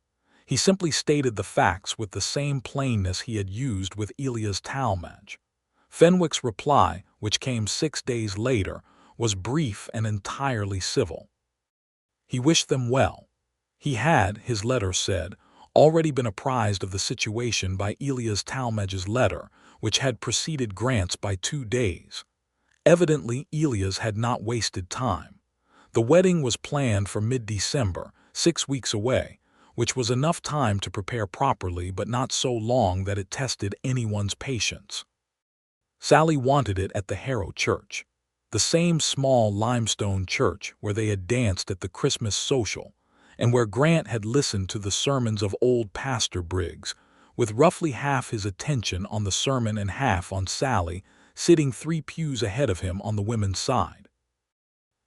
He simply stated the facts with the same plainness he had used with Elias Talmadge. Fenwick's reply, which came 6 days later, was brief and entirely civil. He wished them well. He had, his letter said, already been apprised of the situation by Elias Talmadge's letter, which had preceded Grant's by 2 days. Evidently, Elias had not wasted time. The wedding was planned for mid-December, 6 weeks away, which was enough time to prepare properly but not so long that it tested anyone's patience. Sallie wanted it at the Harrow Church, the same small limestone church where they had danced at the Christmas social, and where Grant had listened to the sermons of old Pastor Briggs, with roughly half his attention on the sermon and half on Sallie, sitting 3 pews ahead of him on the women's side.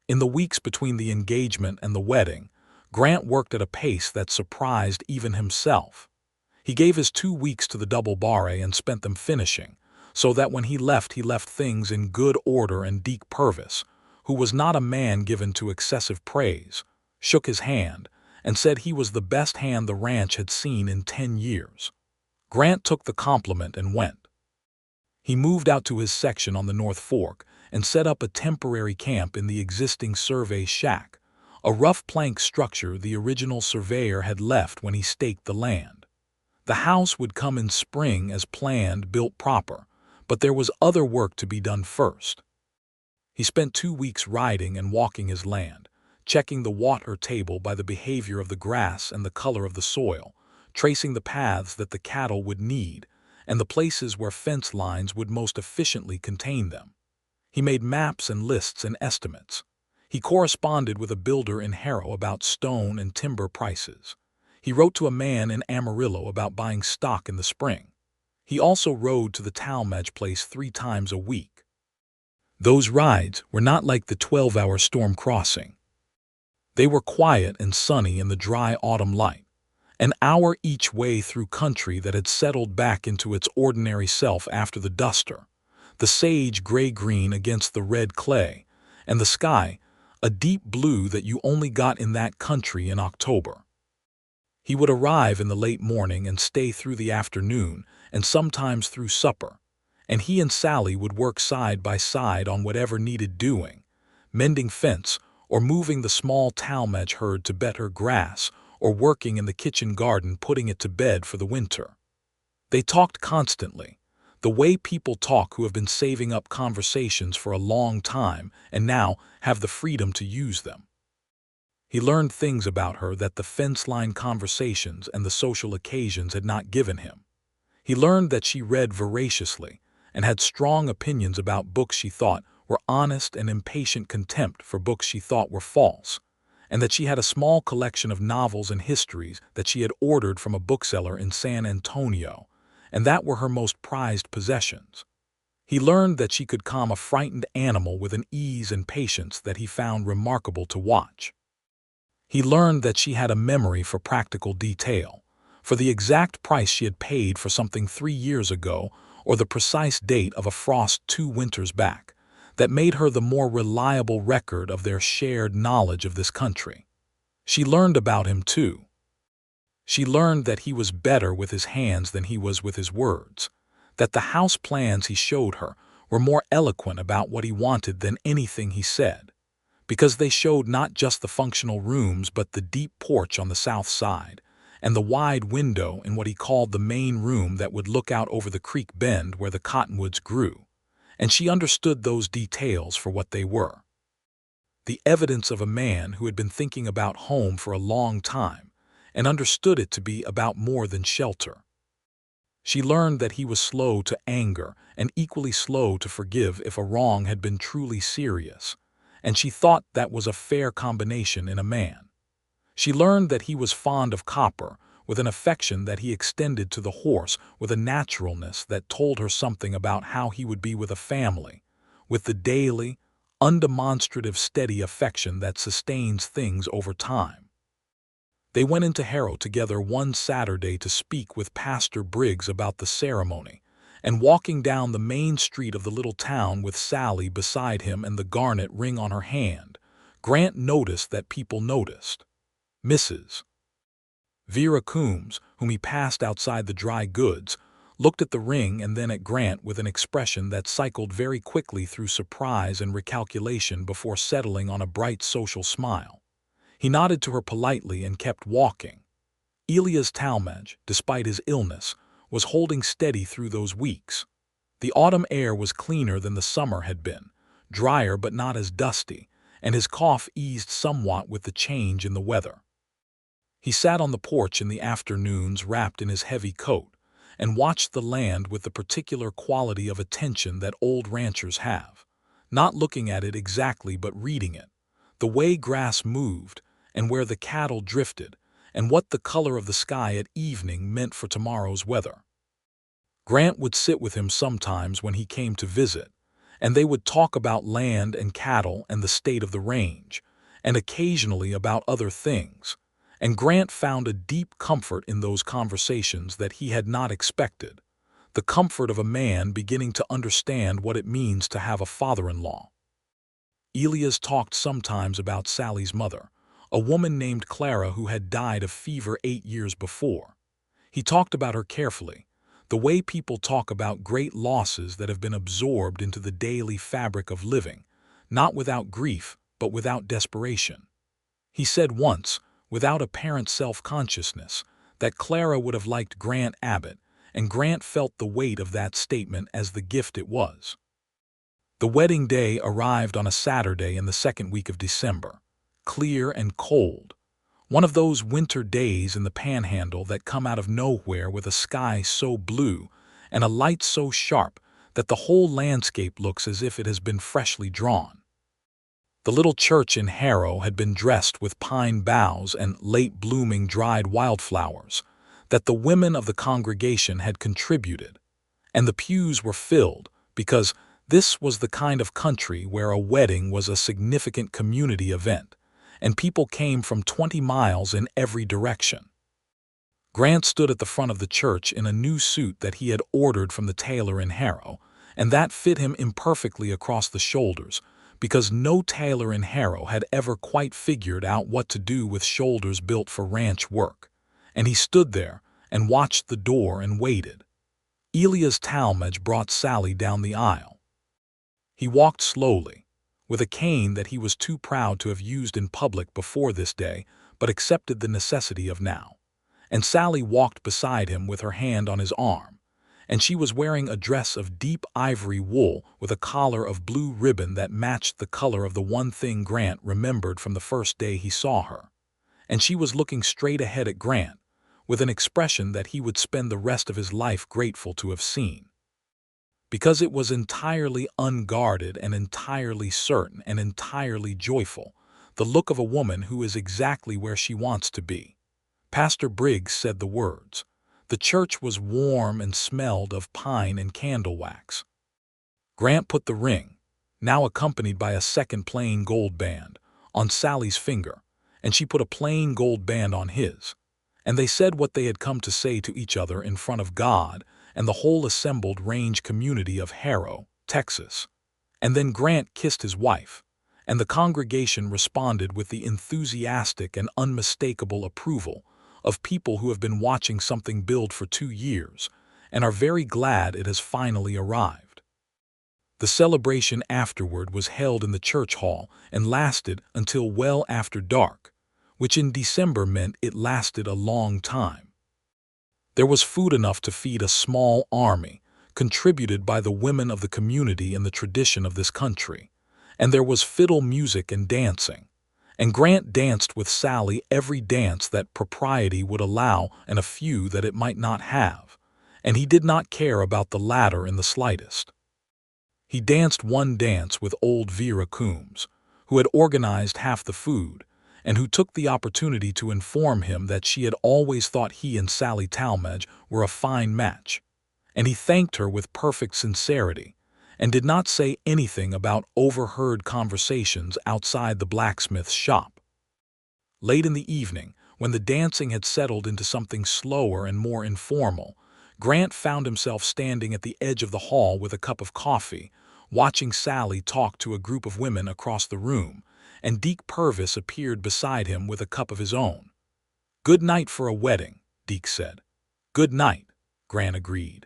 In the weeks between the engagement and the wedding, Grant worked at a pace that surprised even himself. He gave his 2 weeks to the double barre and spent them finishing, so that when he left things in good order, and Deke Purvis, who was not a man given to excessive praise, shook his hand and said he was the best hand the ranch had seen in 10 years. Grant took the compliment and went. He moved out to his section on the North Fork and set up a temporary camp in the existing survey shack, a rough plank structure the original surveyor had left when he staked the land. The house would come in spring as planned, built proper, but there was other work to be done first. He spent 2 weeks riding and walking his land, checking the water table by the behavior of the grass and the color of the soil, tracing the paths that the cattle would need, and the places where fence lines would most efficiently contain them. He made maps and lists and estimates. He corresponded with a builder in Harrow about stone and timber prices. He wrote to a man in Amarillo about buying stock in the spring. He also rode to the Talmadge place 3 times a week. Those rides were not like the 12-hour storm crossing. They were quiet and sunny in the dry autumn light, an hour each way through country that had settled back into its ordinary self after the duster, the sage gray-green against the red clay, and the sky, a deep blue that you only got in that country in October. He would arrive in the late morning and stay through the afternoon and sometimes through supper, and he and Sallie would work side by side on whatever needed doing, mending fence or moving the small Talmadge herd to better grass or working in the kitchen garden putting it to bed for the winter. They talked constantly, the way people talk who have been saving up conversations for a long time and now have the freedom to use them. He learned things about her that the fence-line conversations and the social occasions had not given him. He learned that she read voraciously and had strong opinions about books she thought were honest and impatient contempt for books she thought were false, and that she had a small collection of novels and histories that she had ordered from a bookseller in San Antonio, and that were her most prized possessions. He learned that she could calm a frightened animal with an ease and patience that he found remarkable to watch. He learned that she had a memory for practical detail, for the exact price she had paid for something 3 years ago or the precise date of a frost 2 winters back, that made her the more reliable record of their shared knowledge of this country. She learned about him, too. She learned that he was better with his hands than he was with his words, that the house plans he showed her were more eloquent about what he wanted than anything he said, because they showed not just the functional rooms but the deep porch on the south side, and the wide window in what he called the main room that would look out over the creek bend where the cottonwoods grew, and she understood those details for what they were. The evidence of a man who had been thinking about home for a long time, and understood it to be about more than shelter. She learned that he was slow to anger and equally slow to forgive if a wrong had been truly serious, and she thought that was a fair combination in a man. She learned that he was fond of copper, with an affection that he extended to the horse with a naturalness that told her something about how he would be with a family, with the daily, undemonstrative steady affection that sustains things over time. They went into Harrow together one Saturday to speak with Pastor Briggs about the ceremony, and walking down the main street of the little town with Sallie beside him and the garnet ring on her hand, Grant noticed that people noticed. Mrs. Vera Coombs, whom he passed outside the dry goods, looked at the ring and then at Grant with an expression that cycled very quickly through surprise and recalculation before settling on a bright social smile. He nodded to her politely and kept walking. Elias Talmadge, despite his illness, was holding steady through those weeks. The autumn air was cleaner than the summer had been, drier but not as dusty, and his cough eased somewhat with the change in the weather. He sat on the porch in the afternoons wrapped in his heavy coat, and watched the land with the particular quality of attention that old ranchers have, not looking at it exactly but reading it, the way grass moved, and where the cattle drifted, and what the color of the sky at evening meant for tomorrow's weather. Grant would sit with him sometimes when he came to visit, and they would talk about land and cattle and the state of the range, and occasionally about other things, and Grant found a deep comfort in those conversations that he had not expected, the comfort of a man beginning to understand what it means to have a father-in-law. Elias talked sometimes about Sallie's mother, a woman named Clara who had died of fever 8 years before. He talked about her carefully, the way people talk about great losses that have been absorbed into the daily fabric of living, not without grief, but without desperation. He said once, without apparent self-consciousness, that Clara would have liked Grant Abbott, and Grant felt the weight of that statement as the gift it was. The wedding day arrived on a Saturday in the second week of December, clear and cold, one of those winter days in the Panhandle that come out of nowhere with a sky so blue and a light so sharp that the whole landscape looks as if it has been freshly drawn. The little church in Harrow had been dressed with pine boughs and late-blooming dried wildflowers that the women of the congregation had contributed, and the pews were filled because this was the kind of country where a wedding was a significant community event, and people came from 20 miles in every direction. Grant stood at the front of the church in a new suit that he had ordered from the tailor in Harrow, and that fit him imperfectly across the shoulders, because no tailor in Harrow had ever quite figured out what to do with shoulders built for ranch work, and he stood there and watched the door and waited. Elias Talmadge brought Sallie down the aisle. He walked slowly, with a cane that he was too proud to have used in public before this day, but accepted the necessity of now. And Sallie walked beside him with her hand on his arm, and she was wearing a dress of deep ivory wool with a collar of blue ribbon that matched the color of the one thing Grant remembered from the first day he saw her. And she was looking straight ahead at Grant, with an expression that he would spend the rest of his life grateful to have seen. Because it was entirely unguarded and entirely certain and entirely joyful, the look of a woman who is exactly where she wants to be. Pastor Briggs said the words. The church was warm and smelled of pine and candle wax. Grant put the ring, now accompanied by a second plain gold band, on Sallie's finger, and she put a plain gold band on his, and they said what they had come to say to each other in front of God and the whole assembled range community of Harrow, Texas. And then Grant kissed his wife, and the congregation responded with the enthusiastic and unmistakable approval of people who have been watching something build for 2 years and are very glad it has finally arrived. The celebration afterward was held in the church hall and lasted until well after dark, which in December meant it lasted a long time. There was food enough to feed a small army, contributed by the women of the community in the tradition of this country, and there was fiddle music and dancing, and Grant danced with Sallie every dance that propriety would allow and a few that it might not have, and he did not care about the latter in the slightest. He danced one dance with old Vera Coombs, who had organized half the food, and who took the opportunity to inform him that she had always thought he and Sallie Talmadge were a fine match, and he thanked her with perfect sincerity, and did not say anything about overheard conversations outside the blacksmith's shop. Late in the evening, when the dancing had settled into something slower and more informal, Grant found himself standing at the edge of the hall with a cup of coffee, watching Sallie talk to a group of women across the room, and Deke Purvis appeared beside him with a cup of his own. "Good night for a wedding," Deke said. "Good night," Grant agreed.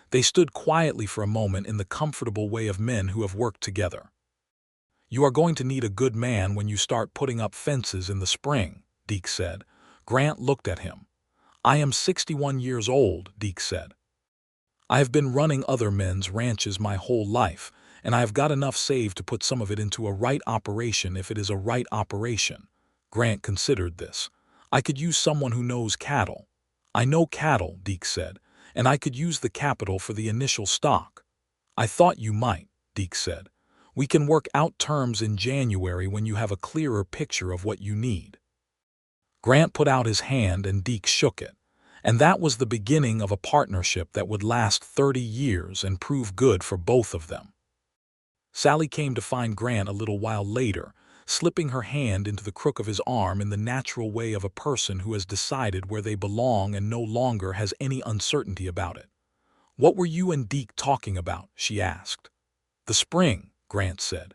They stood quietly for a moment in the comfortable way of men who have worked together. "You are going to need a good man when you start putting up fences in the spring," Deke said. Grant looked at him. "I am 61 years old," Deke said. "I have been running other men's ranches my whole life, and I have got enough saved to put some of it into a right operation if it is a right operation." Grant considered this. "I could use someone who knows cattle." "I know cattle," Deke said, "and I could use the capital for the initial stock." "I thought you might," Deke said. "We can work out terms in January when you have a clearer picture of what you need." Grant put out his hand and Deke shook it, and that was the beginning of a partnership that would last 30 years and prove good for both of them. Sallie came to find Grant a little while later, slipping her hand into the crook of his arm in the natural way of a person who has decided where they belong and no longer has any uncertainty about it. "What were you and Deke talking about?" she asked. "The spring," Grant said.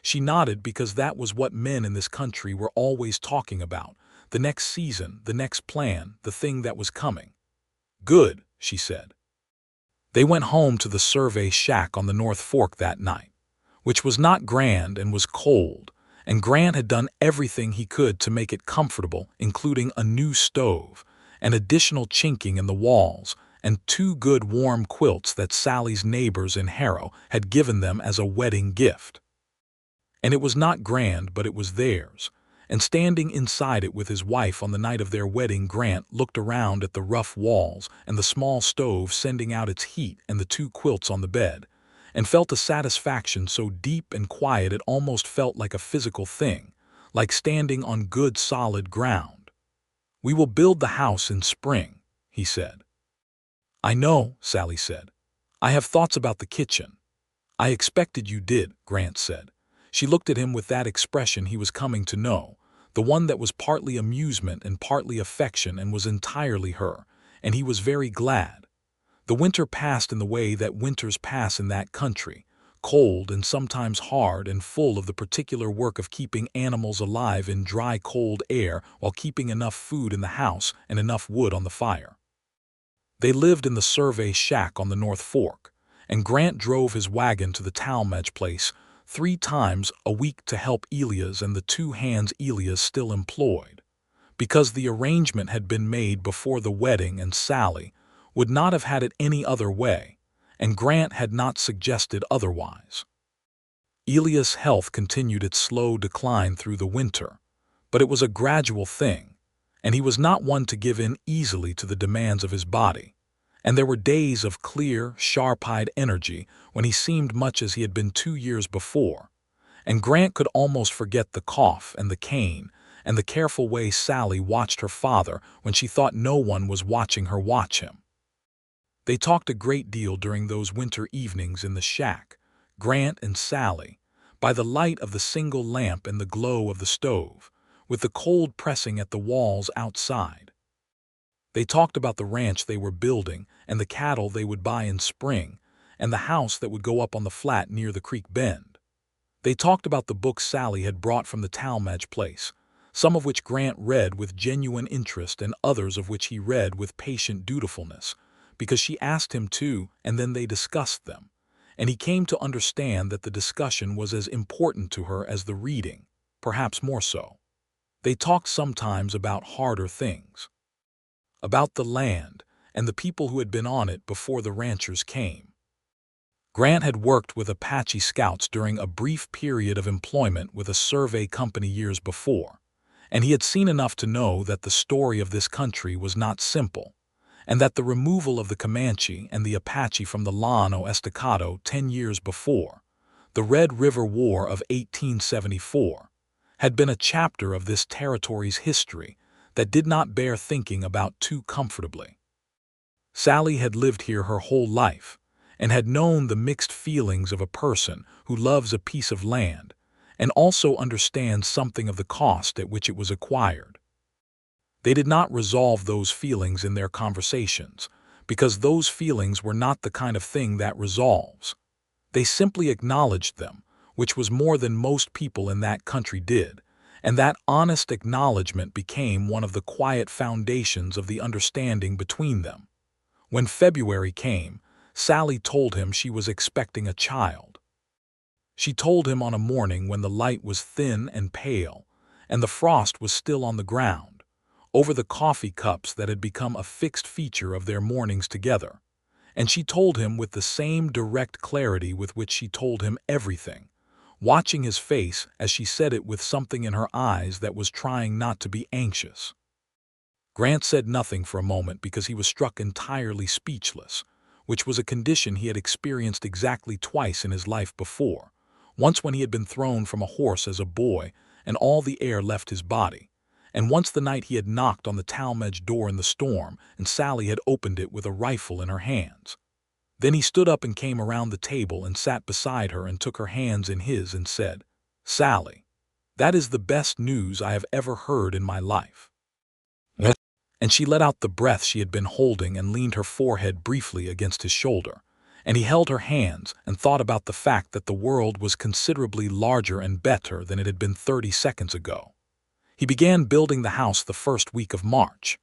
She nodded because that was what men in this country were always talking about. The next season, the next plan, the thing that was coming. "Good," she said. They went home to the survey shack on the North Fork that night, which was not grand and was cold, and Grant had done everything he could to make it comfortable, including a new stove, and additional chinking in the walls, and 2 good warm quilts that Sallie's neighbors in Harrow had given them as a wedding gift. And it was not grand, but it was theirs, and standing inside it with his wife on the night of their wedding, Grant looked around at the rough walls and the small stove sending out its heat and the 2 quilts on the bed, and felt a satisfaction so deep and quiet it almost felt like a physical thing, like standing on good solid ground. "We will build the house in spring," he said. "I know," Sallie said. "I have thoughts about the kitchen." "I expected you did," Grant said. She looked at him with that expression he was coming to know, the one that was partly amusement and partly affection and was entirely her, and he was very glad. The winter passed in the way that winters pass in that country, cold and sometimes hard and full of the particular work of keeping animals alive in dry, cold air while keeping enough food in the house and enough wood on the fire. They lived in the survey shack on the North Fork, and Grant drove his wagon to the Talmadge place 3 times a week to help Elias and the 2 hands Elias still employed, because the arrangement had been made before the wedding and Sallie would not have had it any other way, and Grant had not suggested otherwise. Elias' health continued its slow decline through the winter, but it was a gradual thing, and he was not one to give in easily to the demands of his body, and there were days of clear, sharp-eyed energy when he seemed much as he had been 2 years before, and Grant could almost forget the cough and the cane and the careful way Sallie watched her father when she thought no one was watching her watch him. They talked a great deal during those winter evenings in the shack, Grant and Sallie, by the light of the single lamp and the glow of the stove, with the cold pressing at the walls outside. They talked about the ranch they were building and the cattle they would buy in spring and the house that would go up on the flat near the creek bend. They talked about the books Sallie had brought from the Talmadge place, some of which Grant read with genuine interest and others of which he read with patient dutifulness, because she asked him to, and then they discussed them, and he came to understand that the discussion was as important to her as the reading, perhaps more so. They talked sometimes about harder things, about the land and the people who had been on it before the ranchers came. Grant had worked with Apache scouts during a brief period of employment with a survey company years before, and he had seen enough to know that the story of this country was not simple, and that the removal of the Comanche and the Apache from the Llano Estacado 10 years before, the Red River War of 1874, had been a chapter of this territory's history that did not bear thinking about too comfortably. Sallie had lived here her whole life and had known the mixed feelings of a person who loves a piece of land and also understands something of the cost at which it was acquired. They did not resolve those feelings in their conversations, because those feelings were not the kind of thing that resolves. They simply acknowledged them, which was more than most people in that country did, and that honest acknowledgment became one of the quiet foundations of the understanding between them. When February came, Sallie told him she was expecting a child. She told him on a morning when the light was thin and pale, and the frost was still on the ground, over the coffee cups that had become a fixed feature of their mornings together, and she told him with the same direct clarity with which she told him everything, watching his face as she said it with something in her eyes that was trying not to be anxious. Grant said nothing for a moment because he was struck entirely speechless, which was a condition he had experienced exactly twice in his life before, once when he had been thrown from a horse as a boy and all the air left his body, and once the night he had knocked on the Talmadge door in the storm and Sallie had opened it with a rifle in her hands. Then he stood up and came around the table and sat beside her and took her hands in his and said, "Sallie, that is the best news I have ever heard in my life." And she let out the breath she had been holding and leaned her forehead briefly against his shoulder, and he held her hands and thought about the fact that the world was considerably larger and better than it had been 30 seconds ago. He began building the house the first week of March.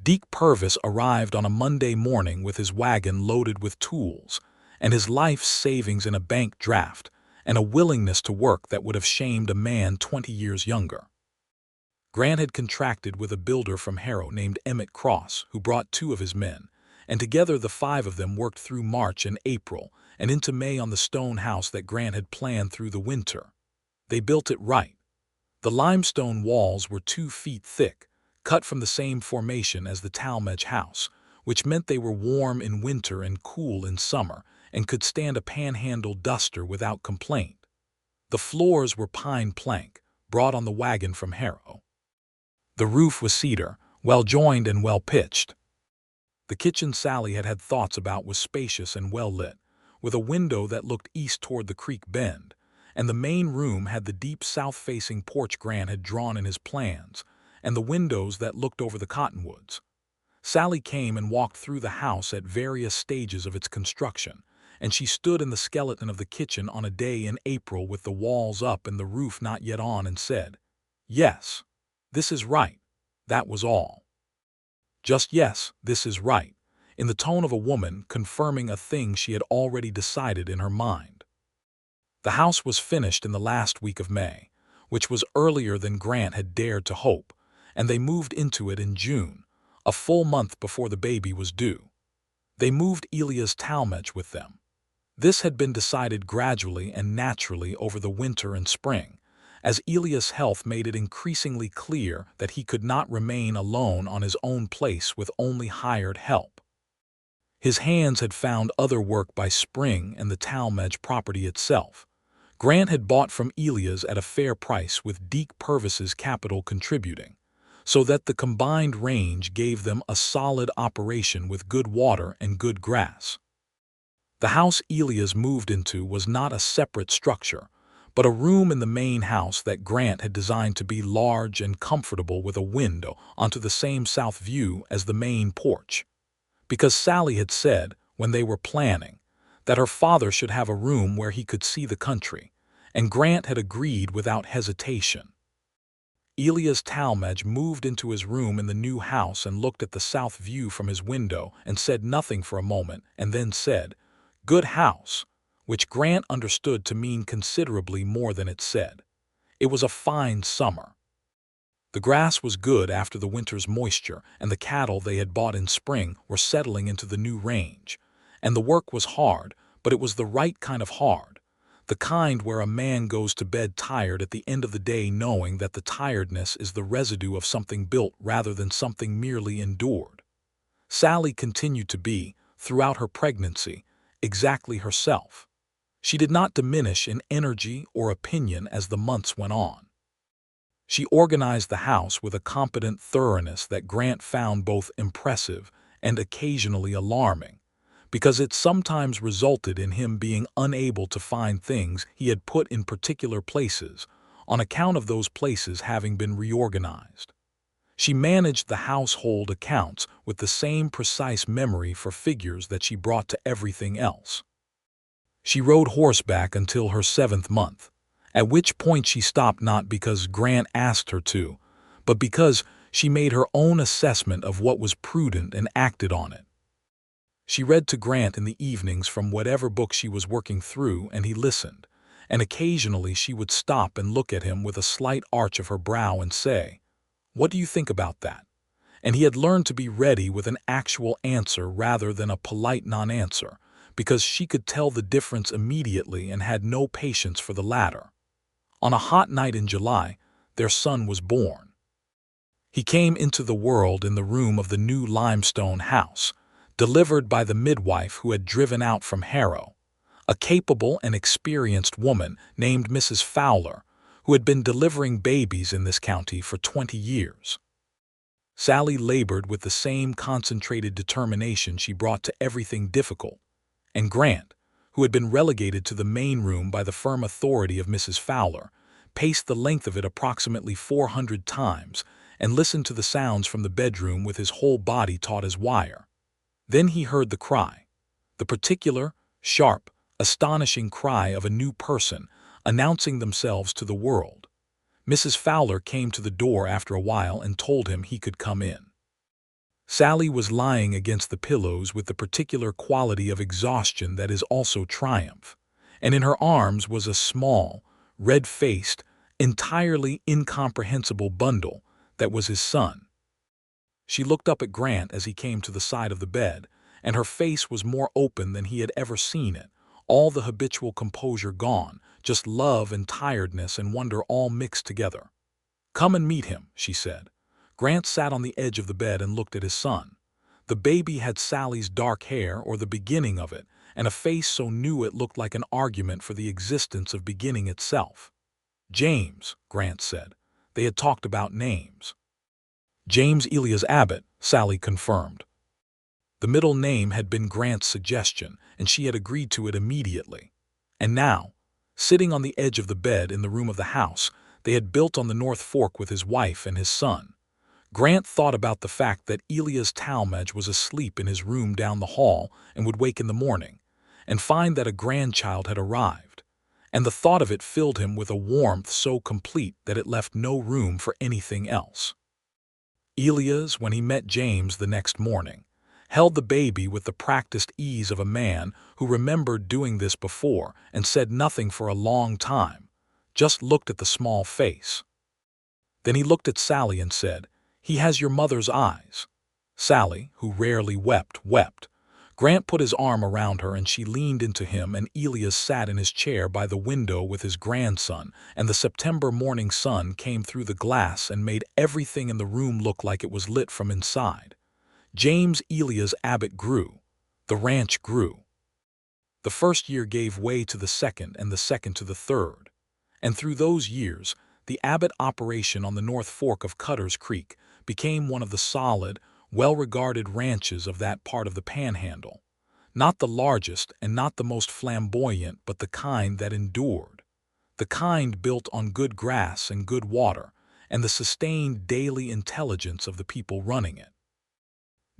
Deke Purvis arrived on a Monday morning with his wagon loaded with tools, and his life's savings in a bank draft, and a willingness to work that would have shamed a man 20 years younger. Grant had contracted with a builder from Harrow named Emmett Cross, who brought 2 of his men, and together the 5 of them worked through March and April and into May on the stone house that Grant had planned through the winter. They built it right. The limestone walls were 2 feet thick, cut from the same formation as the Talmadge house, which meant they were warm in winter and cool in summer and could stand a Panhandle duster without complaint. The floors were pine plank, brought on the wagon from Harrow. The roof was cedar, well-joined and well-pitched. The kitchen Sallie had had thoughts about was spacious and well-lit, with a window that looked east toward the creek bend, and the main room had the deep south-facing porch Grant had drawn in his plans, and the windows that looked over the cottonwoods. Sallie came and walked through the house at various stages of its construction, and she stood in the skeleton of the kitchen on a day in April with the walls up and the roof not yet on and said, "Yes, this is right." That was all. Just "yes, this is right," in the tone of a woman confirming a thing she had already decided in her mind. The house was finished in the last week of May, which was earlier than Grant had dared to hope, and they moved into it in June, a full month before the baby was due. They moved Elias Talmadge with them. This had been decided gradually and naturally over the winter and spring, as Elias' health made it increasingly clear that he could not remain alone on his own place with only hired help. His hands had found other work by spring and the Talmadge property itself. Grant had bought from Elias at a fair price with Deke Purvis's capital contributing, so that the combined range gave them a solid operation with good water and good grass. The house Elias moved into was not a separate structure, but a room in the main house that Grant had designed to be large and comfortable with a window onto the same south view as the main porch. Because Sallie had said, when they were planning, that her father should have a room where he could see the country, and Grant had agreed without hesitation. Elias Talmadge moved into his room in the new house and looked at the south view from his window and said nothing for a moment and then said, "Good house," which Grant understood to mean considerably more than it said. It was a fine summer. The grass was good after the winter's moisture, and the cattle they had bought in spring were settling into the new range. And the work was hard, but it was the right kind of hard, the kind where a man goes to bed tired at the end of the day knowing that the tiredness is the residue of something built rather than something merely endured. Sallie continued to be, throughout her pregnancy, exactly herself. She did not diminish in energy or opinion as the months went on. She organized the house with a competent thoroughness that Grant found both impressive and occasionally alarming, because it sometimes resulted in him being unable to find things he had put in particular places, on account of those places having been reorganized. She managed the household accounts with the same precise memory for figures that she brought to everything else. She rode horseback until her 7th month, at which point she stopped not because Grant asked her to, but because she made her own assessment of what was prudent and acted on it. She read to Grant in the evenings from whatever book she was working through, and he listened, and occasionally she would stop and look at him with a slight arch of her brow and say, "What do you think about that?" And he had learned to be ready with an actual answer rather than a polite non-answer, because she could tell the difference immediately and had no patience for the latter. On a hot night in July, their son was born. He came into the world in the room of the new limestone house, delivered by the midwife who had driven out from Harrow, a capable and experienced woman named Mrs. Fowler, who had been delivering babies in this county for 20 years. Sallie labored with the same concentrated determination she brought to everything difficult, and Grant, who had been relegated to the main room by the firm authority of Mrs. Fowler, paced the length of it approximately 400 times and listened to the sounds from the bedroom with his whole body taut as wire. Then he heard the cry, the particular, sharp, astonishing cry of a new person announcing themselves to the world. Mrs. Fowler came to the door after a while and told him he could come in. Sallie was lying against the pillows with the particular quality of exhaustion that is also triumph, and in her arms was a small, red-faced, entirely incomprehensible bundle that was his son. She looked up at Grant as he came to the side of the bed, and her face was more open than he had ever seen it, all the habitual composure gone, just love and tiredness and wonder all mixed together. "Come and meet him," she said. Grant sat on the edge of the bed and looked at his son. The baby had Sallie's dark hair, or the beginning of it, and a face so new it looked like an argument for the existence of beginning itself. "James," Grant said. They had talked about names. "James Elias Abbott," Sallie confirmed. The middle name had been Grant's suggestion, and she had agreed to it immediately. And now, sitting on the edge of the bed in the room of the house they had built on the North Fork with his wife and his son, Grant thought about the fact that Sallie Talmadge was asleep in his room down the hall and would wake in the morning and find that a grandchild had arrived, and the thought of it filled him with a warmth so complete that it left no room for anything else. Elias, when he met James the next morning, held the baby with the practiced ease of a man who remembered doing this before and said nothing for a long time, just looked at the small face. Then he looked at Sallie and said, "He has your mother's eyes." Sallie, who rarely wept, wept. Grant put his arm around her and she leaned into him, and Elias sat in his chair by the window with his grandson, and the September morning sun came through the glass and made everything in the room look like it was lit from inside. James Elias Abbott grew. The ranch grew. The first year gave way to the second and the second to the third. And through those years, the Abbott operation on the North Fork of Cutter's Creek became one of the solid, well-regarded ranches of that part of the Panhandle. Not the largest and not the most flamboyant, but the kind that endured. The kind built on good grass and good water, and the sustained daily intelligence of the people running it.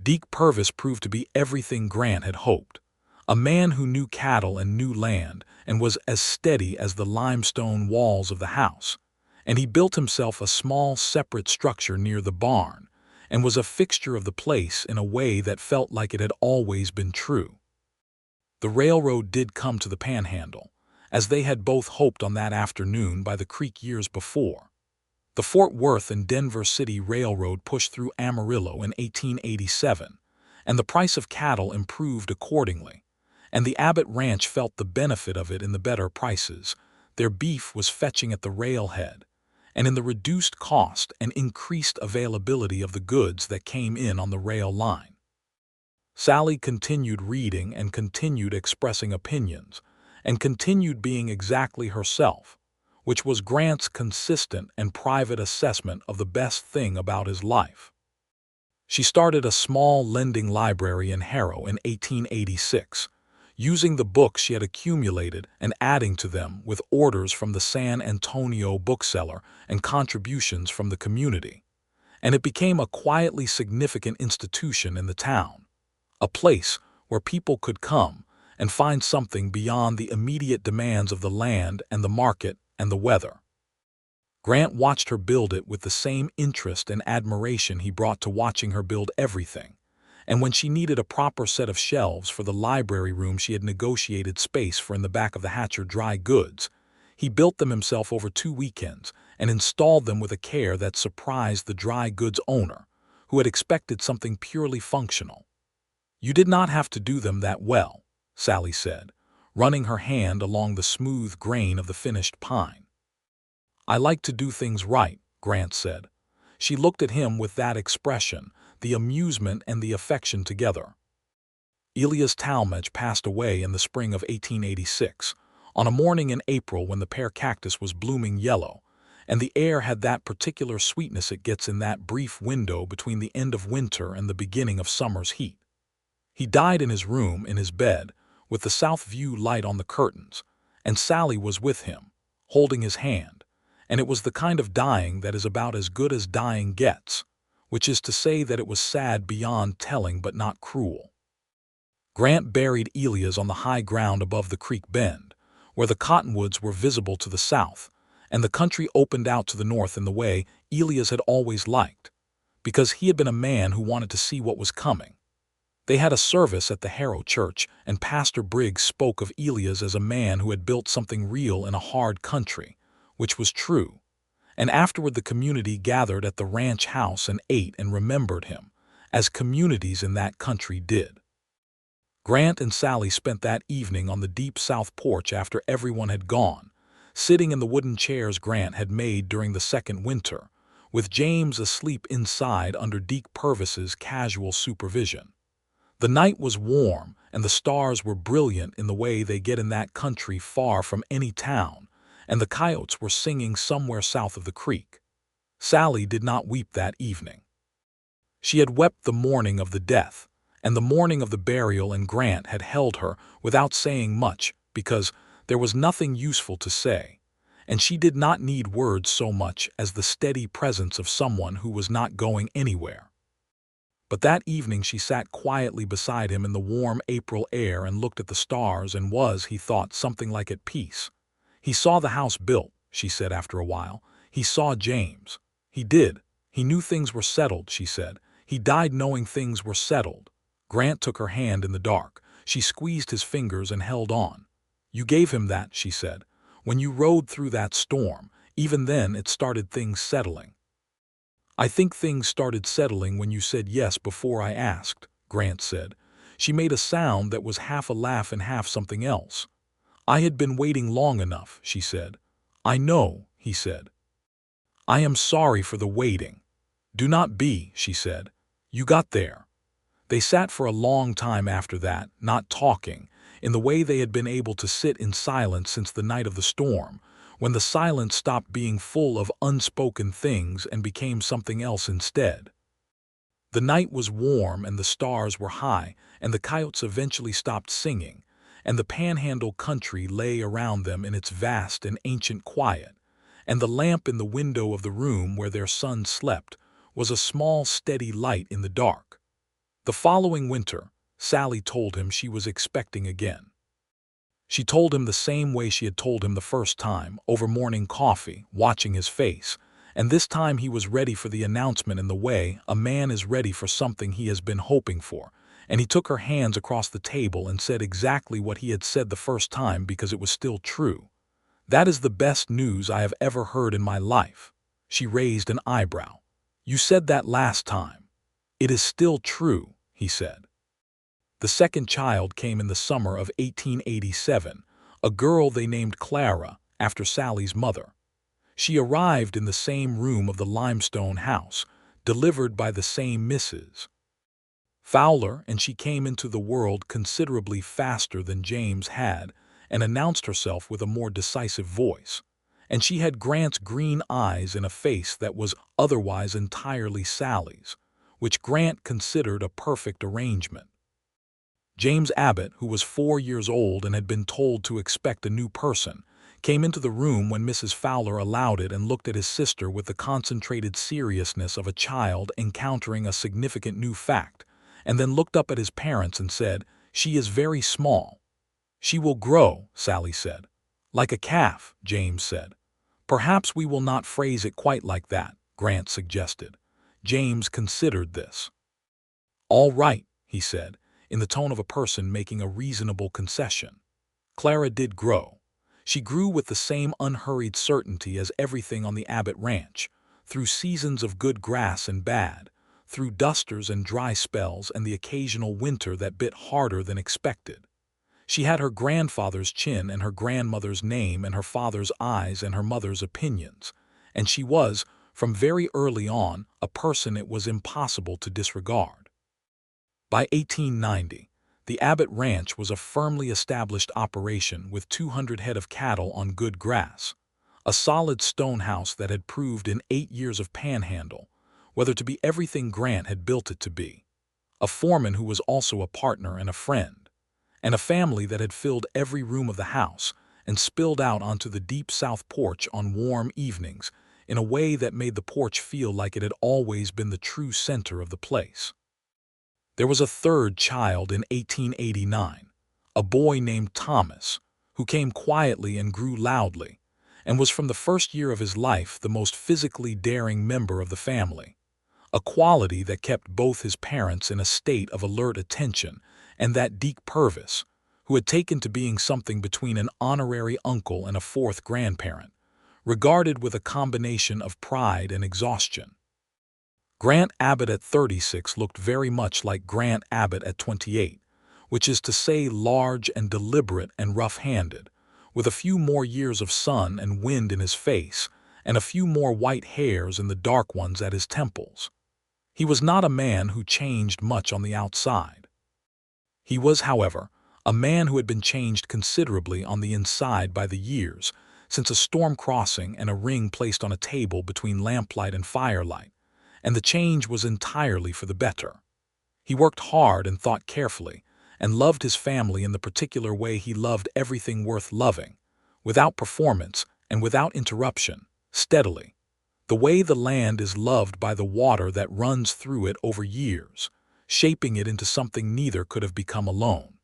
Deke Purvis proved to be everything Grant had hoped. A man who knew cattle and knew land, and was as steady as the limestone walls of the house. And he built himself a small separate structure near the barn, and was a fixture of the place in a way that felt like it had always been true. The railroad did come to the Panhandle, as they had both hoped on that afternoon by the creek years before. The Fort Worth and Denver City Railroad pushed through Amarillo in 1887, and the price of cattle improved accordingly, and the Abbott Ranch felt the benefit of it in the better prices. Their beef was fetching at the railhead, and in the reduced cost and increased availability of the goods that came in on the rail line. Sallie continued reading and continued expressing opinions, and continued being exactly herself, which was Grant's consistent and private assessment of the best thing about his life. She started a small lending library in Harrow in 1886, using the books she had accumulated and adding to them with orders from the San Antonio bookseller and contributions from the community. And it became a quietly significant institution in the town, a place where people could come and find something beyond the immediate demands of the land and the market and the weather. Grant watched her build it with the same interest and admiration he brought to watching her build everything, and when she needed a proper set of shelves for the library room she had negotiated space for in the back of the Hatcher dry goods, he built them himself over 2 weekends and installed them with a care that surprised the dry goods owner, who had expected something purely functional. "You did not have to do them that well," Sallie said, running her hand along the smooth grain of the finished pine. "I like to do things right," Grant said. She looked at him with that expression, the amusement and the affection together. Elias Talmadge passed away in the spring of 1886, on a morning in April when the pear cactus was blooming yellow, and the air had that particular sweetness it gets in that brief window between the end of winter and the beginning of summer's heat. He died in his room, in his bed, with the south view light on the curtains, and Sallie was with him, holding his hand, and it was the kind of dying that is about as good as dying gets, which is to say that it was sad beyond telling but not cruel. Grant buried Elias on the high ground above the creek bend, where the cottonwoods were visible to the south, and the country opened out to the north in the way Elias had always liked, because he had been a man who wanted to see what was coming. They had a service at the Harrow Church, and Pastor Briggs spoke of Elias as a man who had built something real in a hard country, which was true, and afterward the community gathered at the ranch house and ate and remembered him, as communities in that country did. Grant and Sallie spent that evening on the deep south porch after everyone had gone, sitting in the wooden chairs Grant had made during the second winter, with James asleep inside under Deke Purvis's casual supervision. The night was warm, and the stars were brilliant in the way they get in that country far from any town, and the coyotes were singing somewhere south of the creek. Sallie did not weep that evening. She had wept the morning of the death, and the morning of the burial, and Grant had held her without saying much because there was nothing useful to say, and she did not need words so much as the steady presence of someone who was not going anywhere. But that evening she sat quietly beside him in the warm April air and looked at the stars and was, he thought, something like at peace. "He saw the house built," she said after a while. "He saw James. He did. He knew things were settled," she said. "He died knowing things were settled." Grant took her hand in the dark. She squeezed his fingers and held on. "You gave him that," she said. "When you rode through that storm, even then it started things settling." "I think things started settling when you said yes before I asked," Grant said. She made a sound that was half a laugh and half something else. "I had been waiting long enough," she said. "I know," he said. "I am sorry for the waiting." "Do not be," she said. "You got there." They sat for a long time after that, not talking, in the way they had been able to sit in silence since the night of the storm, when the silence stopped being full of unspoken things and became something else instead. The night was warm and the stars were high, and the coyotes eventually stopped singing, and the Panhandle country lay around them in its vast and ancient quiet, and the lamp in the window of the room where their son slept was a small steady light in the dark. The following winter, Sallie told him she was expecting again. She told him the same way she had told him the first time, over morning coffee, watching his face, and this time he was ready for the announcement in the way a man is ready for something he has been hoping for, and he took her hands across the table and said exactly what he had said the first time because it was still true. "That is the best news I have ever heard in my life." She raised an eyebrow. "You said that last time." "It is still true," he said. The second child came in the summer of 1887, a girl they named Clara, after Sallie's mother. She arrived in the same room of the limestone house, delivered by the same Mrs. Fowler, and she came into the world considerably faster than James had, and announced herself with a more decisive voice. And she had Grant's green eyes and a face that was otherwise entirely Sallie's, which Grant considered a perfect arrangement. James Abbott, who was 4 years old and had been told to expect a new person, came into the room when Mrs. Fowler allowed it and looked at his sister with the concentrated seriousness of a child encountering a significant new fact, and then looked up at his parents and said, "She is very small." "She will grow," Sallie said. "Like a calf," James said. "Perhaps we will not phrase it quite like that," Grant suggested. James considered this. "All right," he said, in the tone of a person making a reasonable concession. Clara did grow. She grew with the same unhurried certainty as everything on the Abbott ranch, through seasons of good grass and bad, through dusters and dry spells and the occasional winter that bit harder than expected. She had her grandfather's chin and her grandmother's name and her father's eyes and her mother's opinions, and she was, from very early on, a person it was impossible to disregard. By 1890, the Abbott Ranch was a firmly established operation with 200 head of cattle on good grass, a solid stone house that had proved in 8 years of Panhandle whether to be everything Grant had built it to be, a foreman who was also a partner and a friend, and a family that had filled every room of the house and spilled out onto the deep south porch on warm evenings in a way that made the porch feel like it had always been the true center of the place. There was a third child in 1889, a boy named Thomas, who came quietly and grew loudly, and was from the first year of his life the most physically daring member of the family, a quality that kept both his parents in a state of alert attention, and that Deke Purvis, who had taken to being something between an honorary uncle and a fourth grandparent, regarded with a combination of pride and exhaustion. Grant Abbott at 36 looked very much like Grant Abbott at 28, which is to say large and deliberate and rough-handed, with a few more years of sun and wind in his face and a few more white hairs and the dark ones at his temples. He was not a man who changed much on the outside. He was, however, a man who had been changed considerably on the inside by the years, since a storm crossing and a ring placed on a table between lamplight and firelight, and the change was entirely for the better. He worked hard and thought carefully, and loved his family in the particular way he loved everything worth loving, without performance and without interruption, steadily, the way the land is loved by the water that runs through it over years, shaping it into something neither could have become alone.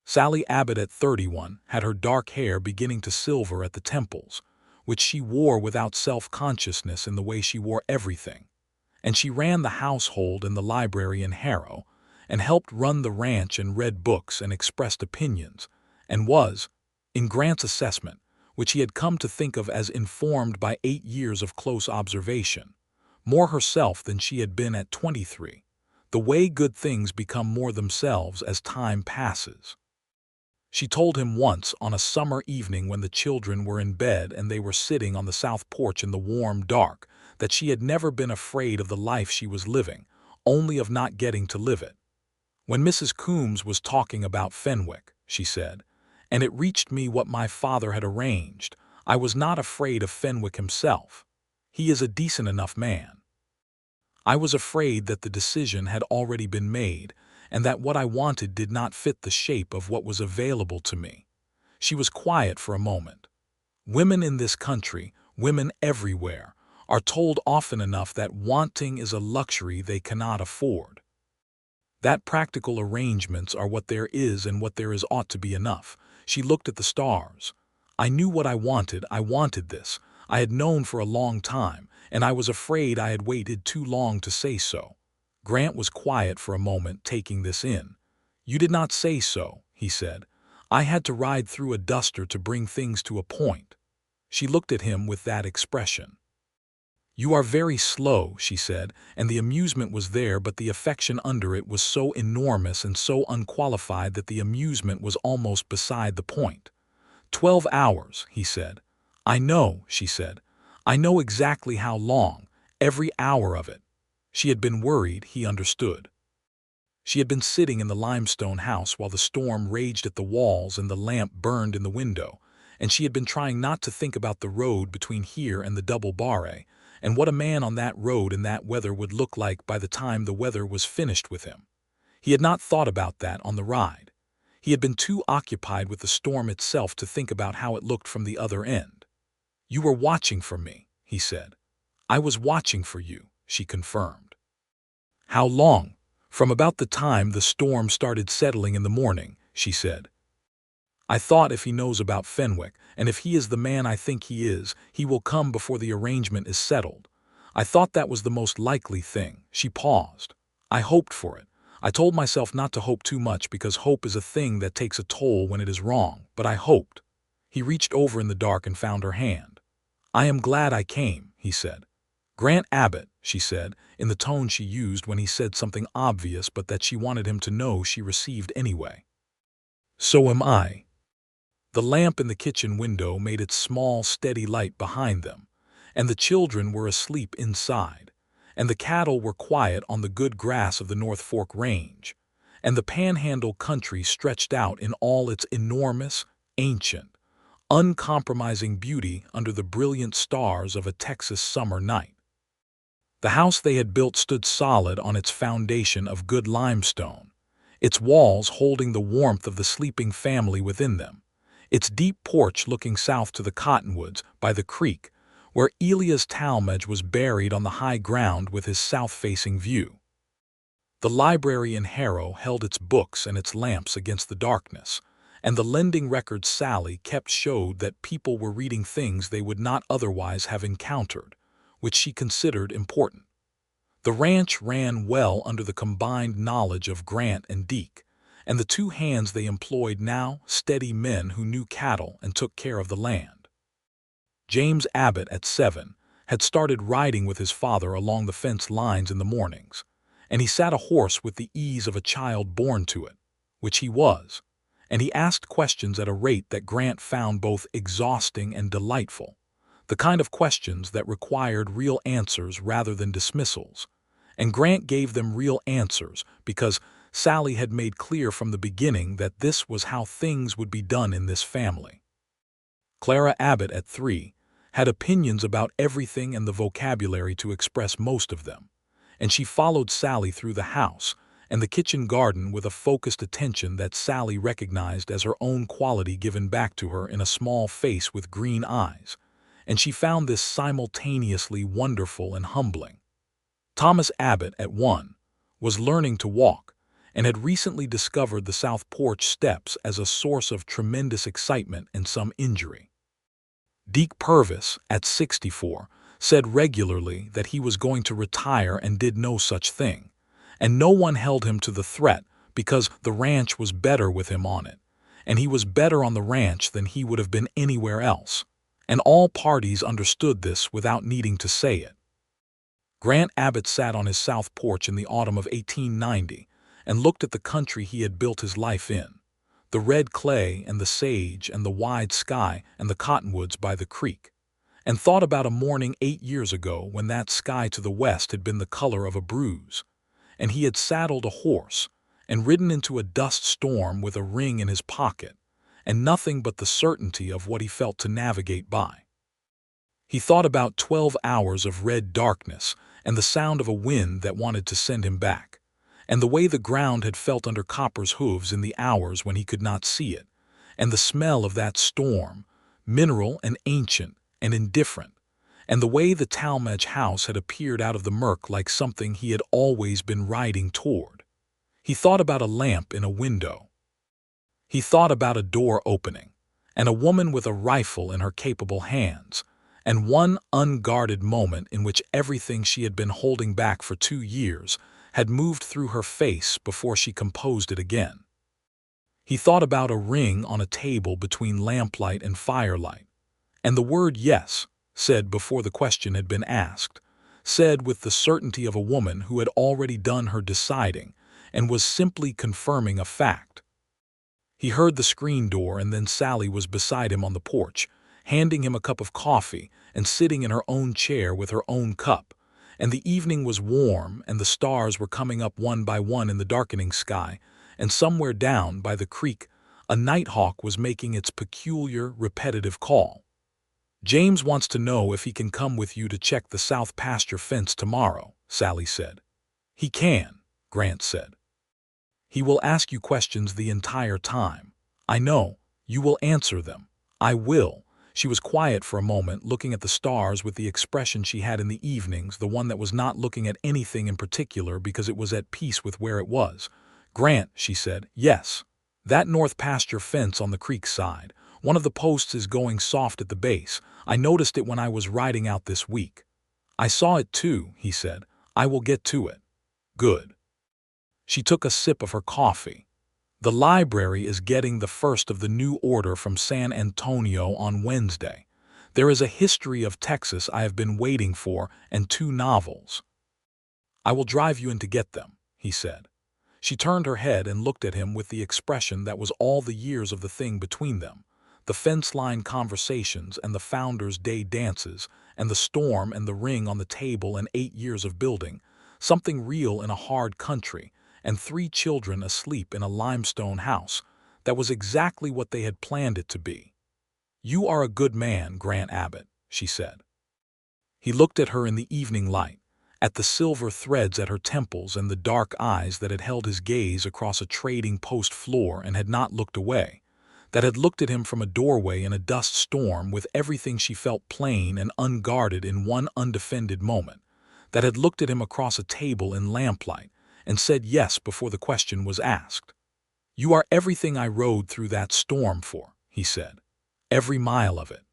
Sallie Abbott at 31 had her dark hair beginning to silver at the temples, which she wore without self-consciousness in the way she wore everything, and she ran the household and the library in Harrow, and helped run the ranch and read books and expressed opinions, and was, in Grant's assessment, which he had come to think of as informed by 8 years of close observation, more herself than she had been at 23, the way good things become more themselves as time passes. She told him once on a summer evening when the children were in bed and they were sitting on the south porch in the warm dark that she had never been afraid of the life she was living, only of not getting to live it. "When Mrs. Coombs was talking about Fenwick," she said, "and it reached me what my father had arranged, I was not afraid of Fenwick himself. He is a decent enough man. I was afraid that the decision had already been made, and that what I wanted did not fit the shape of what was available to me." She was quiet for a moment. Women in this country, women everywhere, are told often enough that wanting is a luxury they cannot afford. That practical arrangements are what there is and what there is ought to be enough. She looked at the stars. "I knew what I wanted this. I had known for a long time, and I was afraid I had waited too long to say so." Grant was quiet for a moment, taking this in. "You did not say so," he said. "I had to ride through a duster to bring things to a point." She looked at him with that expression. "You are very slow," she said, and the amusement was there, but the affection under it was so enormous and so unqualified that the amusement was almost beside the point. 12 hours, he said. "I know," she said. "I know exactly how long, every hour of it." She had been worried, he understood. She had been sitting in the limestone house while the storm raged at the walls and the lamp burned in the window, and she had been trying not to think about the road between here and the double barre, and what a man on that road in that weather would look like by the time the weather was finished with him. He had not thought about that on the ride. He had been too occupied with the storm itself to think about how it looked from the other end. "You were watching for me," he said. "I was watching for you," she confirmed. "How long?" "From about the time the storm started settling in the morning," she said. "I thought if he knows about Fenwick, and if he is the man I think he is, he will come before the arrangement is settled. I thought that was the most likely thing." She paused. "I hoped for it. I told myself not to hope too much because hope is a thing that takes a toll when it is wrong, but I hoped." He reached over in the dark and found her hand. "I am glad I came," he said. "Grant Abbott," she said, in the tone she used when he said something obvious but that she wanted him to know she received anyway. "So am I." The lamp in the kitchen window made its small, steady light behind them, and the children were asleep inside, and the cattle were quiet on the good grass of the North Fork Range, and the Panhandle country stretched out in all its enormous, ancient, uncompromising beauty under the brilliant stars of a Texas summer night. The house they had built stood solid on its foundation of good limestone, its walls holding the warmth of the sleeping family within them, its deep porch looking south to the cottonwoods by the creek, where Elias Talmadge was buried on the high ground with his south-facing view. The library in Harrow held its books and its lamps against the darkness, and the lending records Sallie kept showed that people were reading things they would not otherwise have encountered, which she considered important. The ranch ran well under the combined knowledge of Grant and Deke, and the two hands they employed now steady men who knew cattle and took care of the land. James Abbott, at 7, had started riding with his father along the fence lines in the mornings, and he sat a horse with the ease of a child born to it, which he was, and he asked questions at a rate that Grant found both exhausting and delightful, the kind of questions that required real answers rather than dismissals, and Grant gave them real answers because Sallie had made clear from the beginning that this was how things would be done in this family. Clara Abbott, at 3, had opinions about everything and the vocabulary to express most of them, and she followed Sallie through the house and the kitchen garden with a focused attention that Sallie recognized as her own quality given back to her in a small face with green eyes, and she found this simultaneously wonderful and humbling. Thomas Abbott, at 1, was learning to walk, and had recently discovered the south porch steps as a source of tremendous excitement and some injury. Deke Purvis, at 64, said regularly that he was going to retire and did no such thing, and no one held him to the threat because the ranch was better with him on it, and he was better on the ranch than he would have been anywhere else, and all parties understood this without needing to say it. Grant Abbott sat on his south porch in the autumn of 1890 and looked at the country he had built his life in, the red clay and the sage and the wide sky and the cottonwoods by the creek, and thought about a morning 8 years ago when that sky to the west had been the color of a bruise, and he had saddled a horse and ridden into a dust storm with a ring in his pocket and nothing but the certainty of what he felt to navigate by. He thought about 12 hours of red darkness and the sound of a wind that wanted to send him back, and the way the ground had felt under Copper's hooves in the hours when he could not see it, and the smell of that storm, mineral and ancient and indifferent, and the way the Talmadge house had appeared out of the murk like something he had always been riding toward. He thought about a lamp in a window. He thought about a door opening, and a woman with a rifle in her capable hands, and one unguarded moment in which everything she had been holding back for 2 years had moved through her face before she composed it again. He thought about a ring on a table between lamplight and firelight, and the word yes, said before the question had been asked, said with the certainty of a woman who had already done her deciding and was simply confirming a fact. He heard the screen door, and then Sallie was beside him on the porch, handing him a cup of coffee and sitting in her own chair with her own cup, and the evening was warm, and the stars were coming up one by one in the darkening sky, and somewhere down by the creek, a nighthawk was making its peculiar, repetitive call. "James wants to know if he can come with you to check the south pasture fence tomorrow," Sallie said. "He can," Grant said. "He will ask you questions the entire time. I know. You will answer them." "I will." She was quiet for a moment, looking at the stars with the expression she had in the evenings, the one that was not looking at anything in particular because it was at peace with where it was. "Grant," she said, "yes. That north pasture fence on the creek side. One of the posts is going soft at the base. I noticed it when I was riding out this week." "I saw it too," he said. "I will get to it." "Good." She took a sip of her coffee. "The library is getting the first of the new order from San Antonio on Wednesday. There is a history of Texas I have been waiting for and 2 novels. I will drive you in to get them," he said. She turned her head and looked at him with the expression that was all the years of the thing between them, the fence-line conversations and the Founders' Day dances, and the storm and the ring on the table and 8 years of building, something real in a hard country, and 3 children asleep in a limestone house. That was exactly what they had planned it to be. "You are a good man, Grant Abbott," she said. He looked at her in the evening light, at the silver threads at her temples and the dark eyes that had held his gaze across a trading post floor and had not looked away, that had looked at him from a doorway in a dust storm with everything she felt plain and unguarded in one undefended moment, that had looked at him across a table in lamplight and said yes before the question was asked. "You are everything I rode through that storm for," he said. "Every mile of it."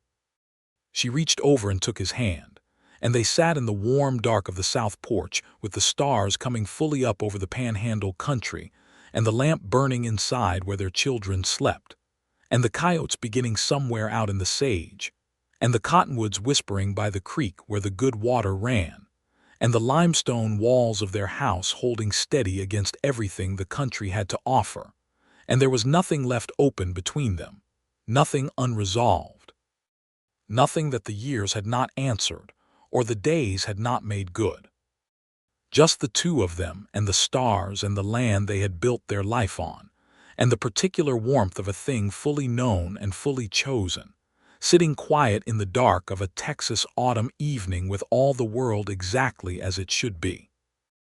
She reached over and took his hand, and they sat in the warm dark of the south porch with the stars coming fully up over the Panhandle country and the lamp burning inside where their children slept, and the coyotes beginning somewhere out in the sage, and the cottonwoods whispering by the creek where the good water ran, and the limestone walls of their house holding steady against everything the country had to offer, and there was nothing left open between them, nothing unresolved, nothing that the years had not answered or the days had not made good. Just the 2 of them and the stars and the land they had built their life on, and the particular warmth of a thing fully known and fully chosen, sitting quiet in the dark of a Texas autumn evening with all the world exactly as it should be.